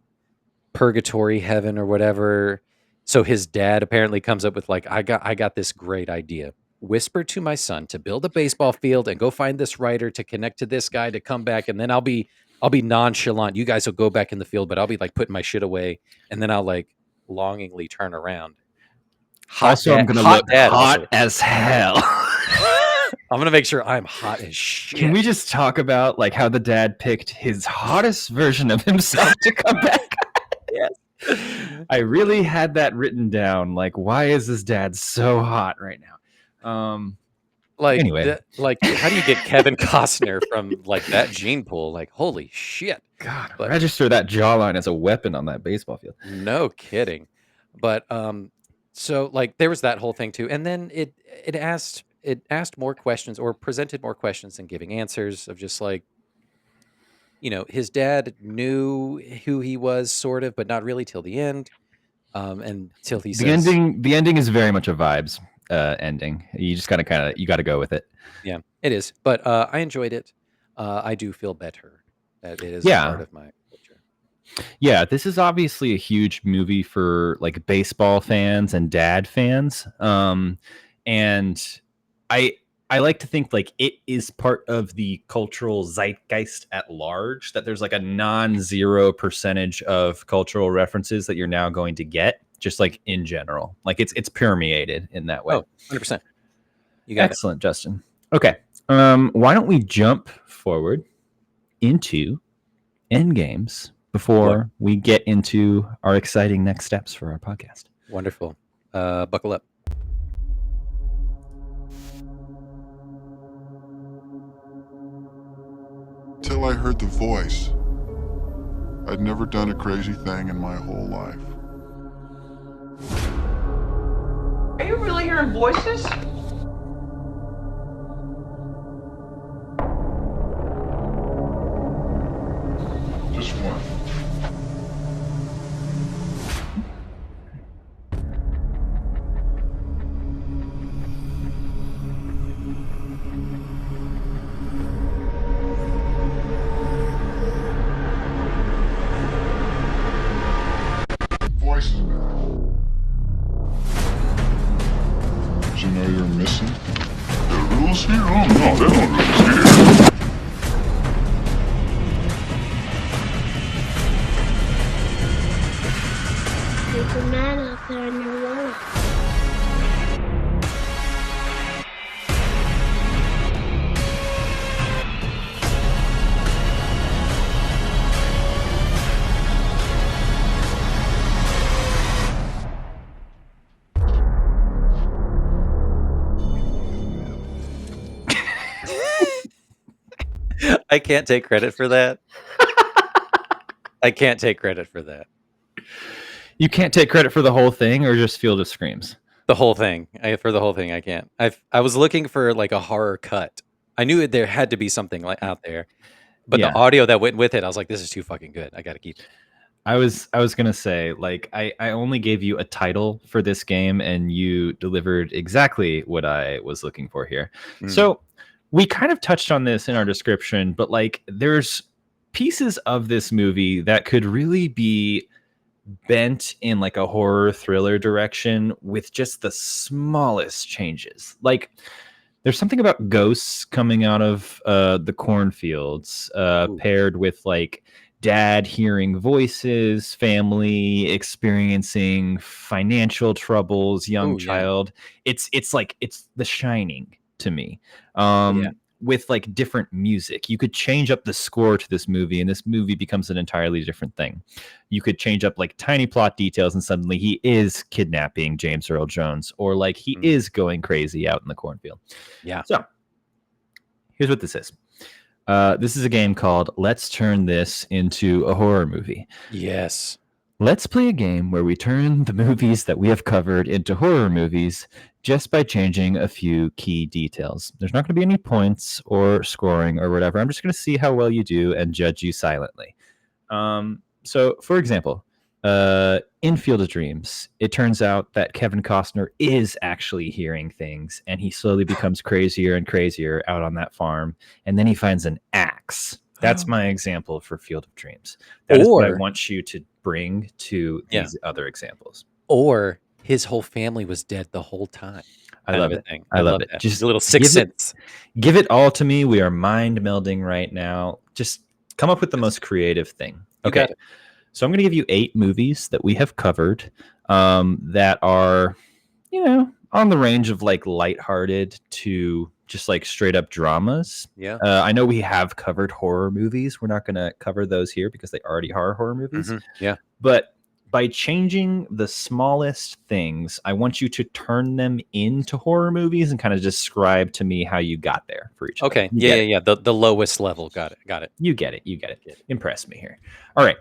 purgatory heaven or whatever. So his dad apparently comes up with like, I got this great idea. Whisper to my son to build a baseball field and go find this writer to connect to this guy to come back, and then I'll be nonchalant. You guys will go back in the field, but I'll be like putting my shit away, and then I'll like longingly turn around. Also, I'm gonna Hot look dad hot also. as hell. I'm gonna make sure I'm hot as Can we shit. just talk about like how the dad picked his hottest version of himself to come back? Yes. I really had that written down. Like, why is this dad so hot right now? Anyway, How do you get Kevin Costner from like that gene pool? Like, holy shit. God, But register that jawline as a weapon on that baseball field. no kidding. But so like there was that whole thing too. And then it asked more questions or presented more questions than giving answers of just like, his dad knew who he was sort of, but not really till the end. Until he The says, ending, the ending is very much a vibes ending. You just gotta you gotta go with it. yeah, it is. But I enjoyed it. I do feel better that it is a part Yeah, of my culture. yeah. This is obviously a huge movie for like baseball fans and dad fans. And I I like to think like it is part of the cultural zeitgeist at large, that there's like a non-zero percentage of cultural references that you're now going to get, just like in general. Like it's permeated in that way. Oh, 100%. You got it. Excellent, Justin. Okay. Why don't we jump forward into end games What? before we get into our exciting next steps for our podcast? Wonderful. Buckle up. Till I heard the voice. I'd never done a crazy thing in my whole life. Are you really hearing voices? angels here? Oh no, they don't exist here. There's a man out there in your wallet. I can't take credit for that. I can't take credit for that. You can't take credit for the whole thing, or just Field of Screams. The whole thing. For the whole thing, I can't. I was looking for like a horror cut. I knew there had to be something like out there, but the Yeah. audio that went with it, I was like, this is too fucking good. I got to keep it. I was gonna say, like, I only gave you a title for this game, and you delivered exactly what I was looking for here. Mm. So we kind of touched on this in our description, but like, there's pieces of this movie that could really be bent in like a horror thriller direction with just the smallest changes. Like, there's something about ghosts coming out of the cornfields, Ooh. paired with like dad hearing voices, family experiencing financial troubles, young Ooh, yeah. child. It's like it's The Shining to me. Yeah. With like different music. You could change up the score to this movie, and this movie becomes an entirely different thing. You could change up like tiny plot details, and suddenly he is kidnapping James Earl Jones, or like he is going crazy out in the cornfield. Yeah. So here's what this is. This is a game called Let's Turn This Into a Horror Movie. Yes. Let's play a game where we turn the movies that we have covered into horror movies just by changing a few key details. There's not going to be any points or scoring or whatever. I'm just going to see how well you do and judge you silently. So, for example, in Field of Dreams, it turns out that Kevin Costner is actually hearing things, and he slowly becomes crazier and crazier out on that farm, and then he finds an axe. That's my example for Field of Dreams. That is what I want you to bring to these other examples. Or his whole family was dead the whole time. I love it. I love it. That. Just a little Sixth Sense. Give it all to me. We are mind melding right now. Just come up with the most creative thing. Okay. So I'm going to give you 8 movies that we have covered that are, on the range of like lighthearted to just like straight up dramas. Yeah. I know we have covered horror movies. We're not going to cover those here because they already are horror movies. Mm-hmm. Yeah. But by changing the smallest things, I want you to turn them into horror movies and kind of describe to me how you got there for each. Okay. Yeah. The lowest level. Got it. You get it. Impress me here. All right.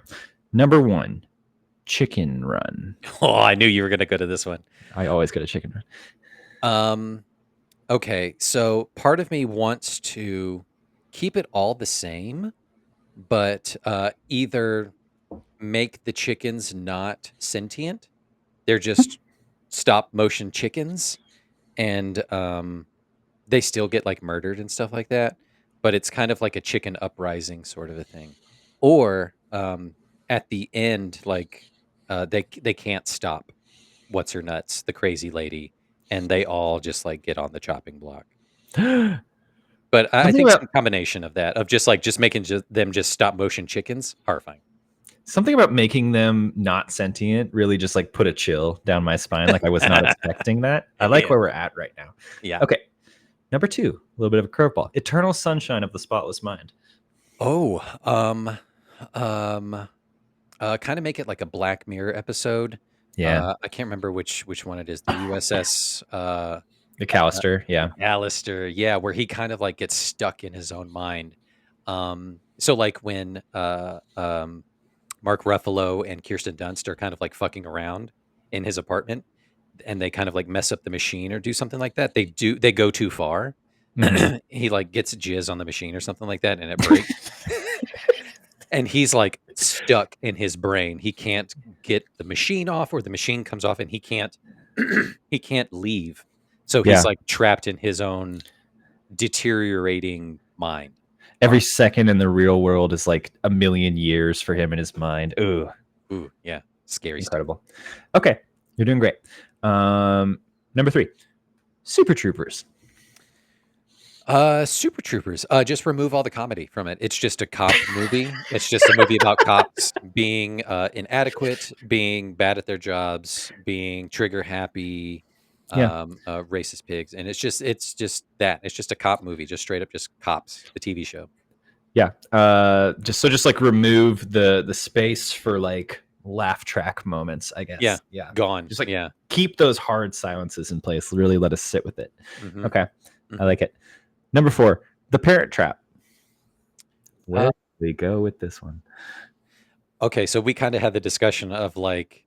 Number 1, Chicken Run. Oh, I knew you were going to go to this one. I always go to Chicken Run. Okay. So part of me wants to keep it all the same, but either make the chickens not sentient. They're just stop motion chickens, and they still get like murdered and stuff like that. But it's kind of like a chicken uprising sort of a thing. Or at the end, like they can't stop what's her nuts, the crazy lady, and they all just like get on the chopping block. But I think some combination of that, of just making them just stop motion chickens, horrifying. Something about making them not sentient really just like put a chill down my spine. Like I was not expecting that. I like where we're at right now. Yeah. Okay. Number 2, a little bit of a curveball. Eternal Sunshine of the Spotless Mind. Oh, kind of make it like a Black Mirror episode. Yeah. I can't remember which one it is. The USS the Callister, Callister, yeah, where he kind of like gets stuck in his own mind. So like when Mark Ruffalo and Kirsten Dunst are kind of like fucking around in his apartment, and they kind of like mess up the machine or do something like that. They go too far. Mm-hmm. He like gets jizz on the machine or something like that, and it breaks. And he's like stuck in his brain. He can't get the machine off, or the machine comes off, and he can't leave. So he's like trapped in his own deteriorating mind. Every second in the real world is like a million years for him in his mind. Ooh, yeah, scary, incredible. Stuff. Okay, you're doing great. Number 3, Super Troopers. Super Troopers. Just remove all the comedy from it. It's just a cop movie. It's just a movie about cops being inadequate, being bad at their jobs, being trigger happy, Yeah. racist pigs, and it's just that. It's just a cop movie, just straight up just cops. The TV show. Yeah. Just like remove the space for like laugh track moments, I guess. Yeah. Yeah. Gone. Just like Yeah. keep those hard silences in place. Really let us sit with it. Mhm. Okay. I Mhm. like it. Number 4, The Parent Trap. Where Uh, do we go with this one? Okay, so we kind of had the discussion of like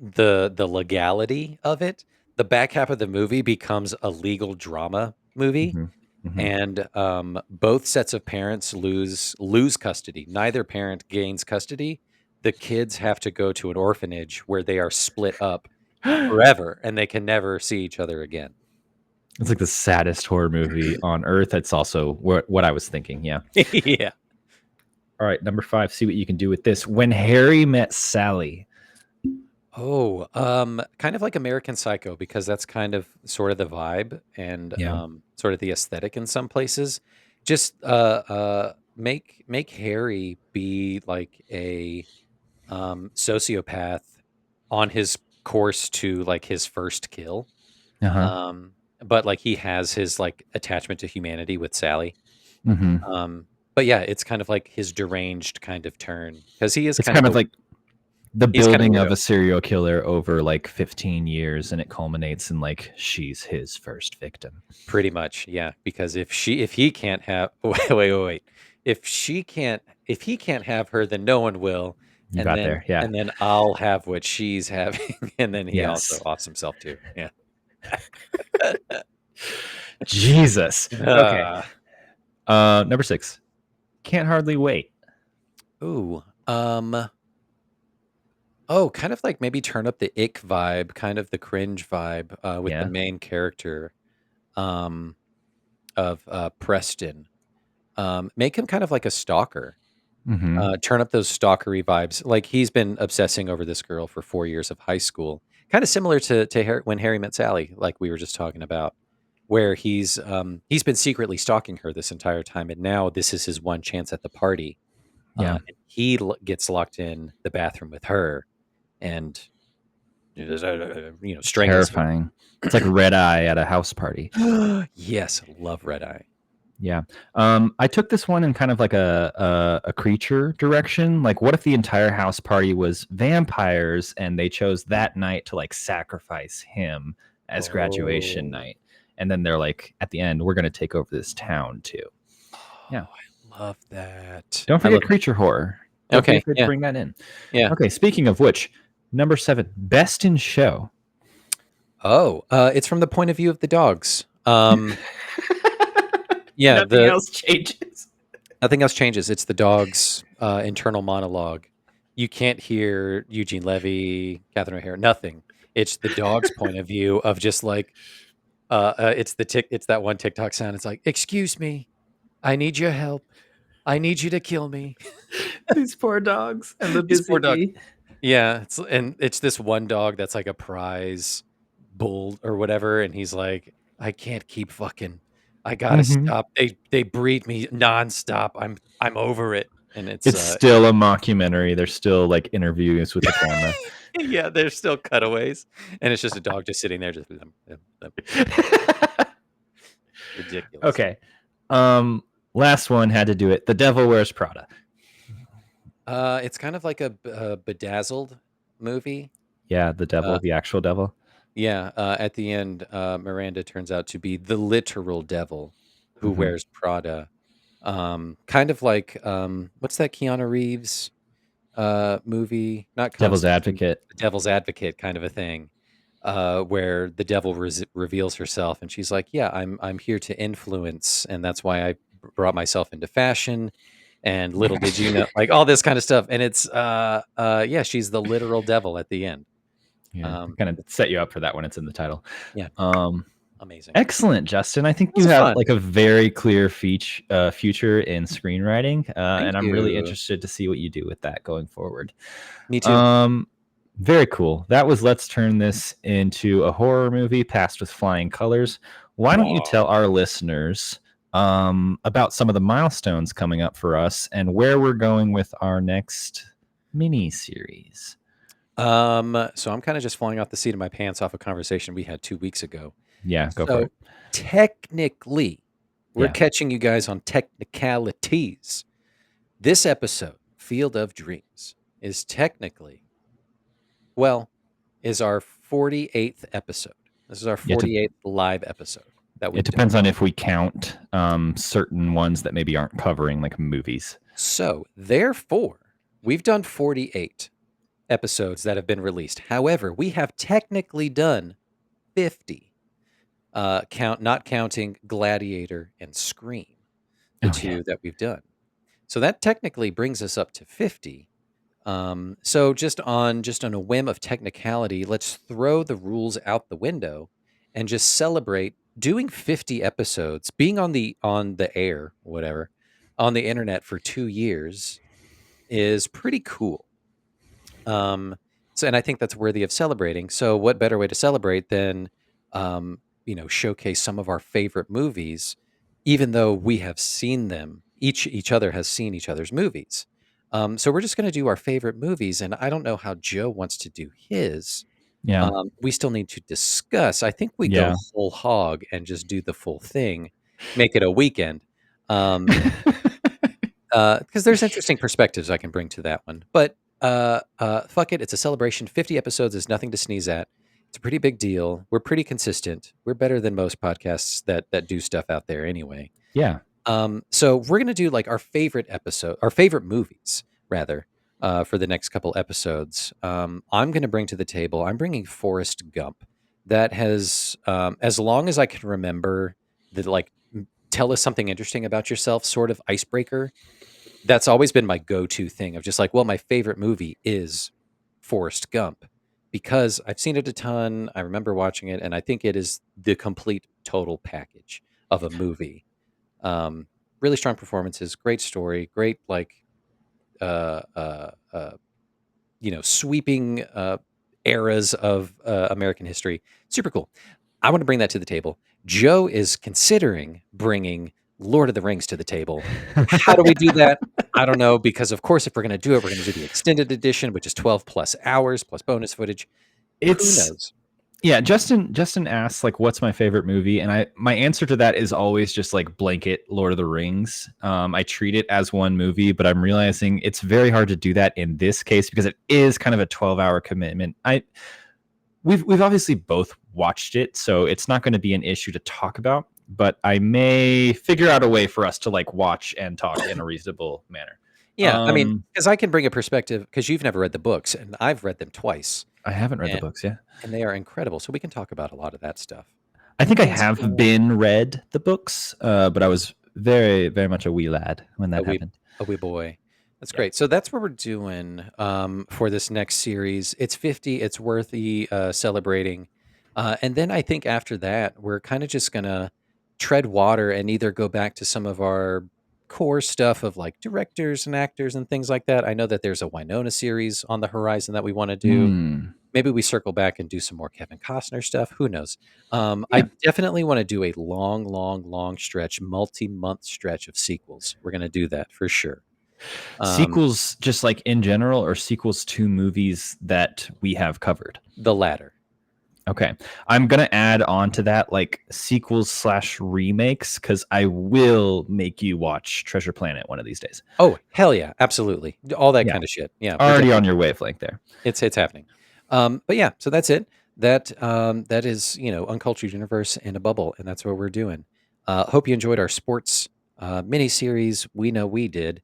the legality of it. The back half of the movie becomes a legal drama movie. Mhm. Mhm. And both sets of parents lose custody. Neither parent gains custody. The kids have to go to an orphanage where they are split up forever, and they can never see each other again. It's like the saddest horror movie on earth. That's also what I was thinking. Yeah. Yeah. All right, number 5. See what you can do with this. When Harry Met Sally. Oh, kind of like American Psycho, because that's kind of sort of the vibe and Yeah. sort of the aesthetic in some places. Just make Harry be like a sociopath on his course to like his first kill. Uh-huh. But like he has his like attachment to humanity with Sally. Mm-hmm. But yeah, it's kind of like his deranged kind of turn because he is It's kind kind of of like the he's kind of building of weirdo. a serial killer over like 15 years, and it culminates in like she's his first victim. Pretty much, yeah. Because if he can't have wait. If he can't have her, then no one will. You got there. Yeah. And then I'll have what she's having. And then he also Yes. offs himself too. Yeah. Jesus. Okay. Number 6. Can't Hardly Wait. Ooh. Oh, kind of like maybe turn up the ick vibe, kind of the cringe vibe, with the Yeah. main character, um, of Preston. Make him kind of like a stalker. Mm-hmm. Turn up those stalkery vibes. Like he's been obsessing over this girl for 4 years of high school, kind of similar to when Harry Met Sally, like we were just talking about, where he's been secretly stalking her this entire time, and now this is his one chance at the party. Yeah. And he gets locked in the bathroom with her, and strangles Terrifying. It's like Red Eye at a house party. her. Yes, love Red Eye. Yeah. I took this one in kind of like a creature direction. Like, what if the entire house party was vampires and they chose that night to like sacrifice him as graduation Oh. night? And then they're like, at the end, we're going to take over this town too. Yeah. I love that. Don't I forget love it. creature horror. Don't Okay, forget to yeah. bring that in. Yeah. Okay. Speaking of which, number 7, Best in Show. Oh, it's from the point of view of the dogs. Yeah, Nothing else changes. nothing else changes. It's the dog's internal monologue. You can't hear Eugene Levy, Catherine O'Hara, nothing. It's the dog's point of view of just like it's that one TikTok sound. It's like, "Excuse me, I need your help. I need you to kill me." These poor dogs and the These busy poor dogs. bee. Yeah, it's this one dog that's like a prize bull or whatever, and he's like, I can't keep fucking. I gotta Mhm. stop. They breed me nonstop. I'm over it. And It's still a mockumentary. They're still like interviews with the camera. yeah, there's still cutaways, and it's just a dog just sitting there, just ridiculous. Okay. Last one had to do it. The Devil Wears Prada. It's kind of like a bedazzled movie. Yeah, the devil, Uh, the actual devil. Yeah, at the end, Miranda turns out to be the literal devil who Mhm. wears Prada. Kind of like what's that Keanu Reeves movie? Not Devil's Constantine, Advocate. the Devil's Advocate kind of a thing, where the devil reveals herself, and she's like, "Yeah, I'm here to influence, and that's why I brought myself into fashion." And little did you know, like all this kind of stuff, and it's yeah, she's the literal devil at the end. Yeah, kind of set you up for that when it's in the title. Yeah, amazing. Excellent, Justin. I think This you is have fun. like a very clear future in screenwriting, Thank and I'm really you. interested to see what you do with that going forward. Me too. Very cool. That was Let's Turn This Into a Horror Movie, Passed with Flying Colors. Why don't you tell our listeners about some of the milestones coming up for us and where we're going with our next mini series. So I'm kind of just flying off the seat of my pants off a conversation we had 2 weeks ago. Yeah, go for So it. technically, we're Yeah. catching you guys on technicalities. This episode, Field of Dreams, is technically, is our 48th episode. This is our Yeah, 48th live episode that we've It done. depends on if we count certain ones that maybe aren't covering, like movies. So, therefore, we've done 48 episodes that have been released. However, we have technically done 50, not counting Gladiator and Scream, the Oh, two yeah. that we've done. So that technically brings us up to 50. So just on a whim of technicality, let's throw the rules out the window and just celebrate doing 50 episodes, being on the air, whatever, on the internet for 2 years is pretty cool. So, and I think that's worthy of celebrating. So, what better way to celebrate than, showcase some of our favorite movies, even though we have seen them. Each other has seen each other's movies. So we're just going to do our favorite movies, and I don't know how Joe wants to do his. Yeah. We still need to discuss. I think we go Yeah. whole hog and just do the full thing, make it a weekend. Because there's interesting perspectives I can bring to that one. But fuck it, it's a celebration. 50 episodes is nothing to sneeze at. It's a pretty big deal. We're pretty consistent. We're better than most podcasts that do stuff out there anyway. Yeah. So we're gonna do like our favorite movies rather, for the next couple episodes. I'm gonna bring to the table. I'm bringing Forrest Gump. That has, as long as I can remember, the like tell us something interesting about yourself sort of icebreaker. That's always been my go-to thing of just like, well, my favorite movie is Forrest Gump because I've seen it a ton. I remember watching it, and I think it is the complete total package of a movie. Really strong performances, great story, great like uh, uh, uh, sweeping eras of American history. Super cool. I want to bring that to the table. Joe is considering bringing Lord of the Rings to the table. How do we do that? I don't know, because of course, if we're going to do it, we're going to do the extended edition, which is 12 plus hours plus bonus footage. Who It's knows? yeah. Justin asks like, "What's my favorite movie?" And my answer to that is always just like blanket Lord of the Rings. I treat it as one movie, but I'm realizing it's very hard to do that in this case because it is kind of a 12-hour commitment. We've obviously both watched it, so it's not going to be an issue to talk about. But I may figure out a way for us to like watch and talk in a reasonable manner. Yeah, I mean, because I can bring a perspective, because you've never read the books, and I've read them twice, I haven't read the and, books yet. and they are incredible. So we can talk about a lot of that stuff. I think I And have so- been read the books, but I was very, very much a wee lad when that happened. A wee boy. That's Yeah. great. So that's what we're doing for this next series. It's 50. It's worthy celebrating. And then I think after that, we're kind of just going to tread water and either go back to some of our core stuff of like directors and actors and things like that. I know that there's a Winona series on the horizon that we want to do. Hmm. Maybe we circle back and do some more Kevin Costner stuff. Who knows? Yeah. I definitely want to do a long, long, long stretch, multi-month stretch of sequels. We're going to do that for sure. Sequels, just like in general, or sequels to movies that we have covered? The latter. Okay. I'm going to add on to that like sequels / remakes because I will make you watch Treasure Planet one of these days. Oh, hell yeah. Absolutely. All that Yeah. kind of shit. Yeah. we're Already on definitely- your wavelength there. It's happening. But yeah, so that's it. That is, Uncultured Universe in a bubble, and that's what we're doing. Hope you enjoyed our sports mini series. We know we did.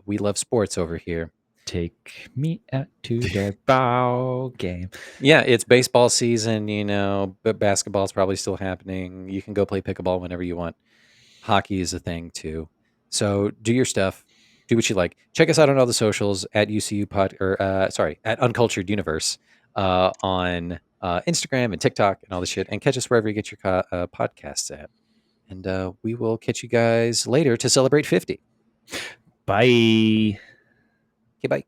We love sports over here. Take me out to the ball game. Yeah, it's baseball season, but basketball's probably still happening. You can go play pickleball whenever you want. Hockey is a thing too. So do your stuff. Do what you like. Check us out on all the socials at UCU at Uncultured Universe on Instagram and TikTok and all the shit. And catch us wherever you get your podcasts at. And we will catch you guys later to celebrate 50. Bye. Okay, bye.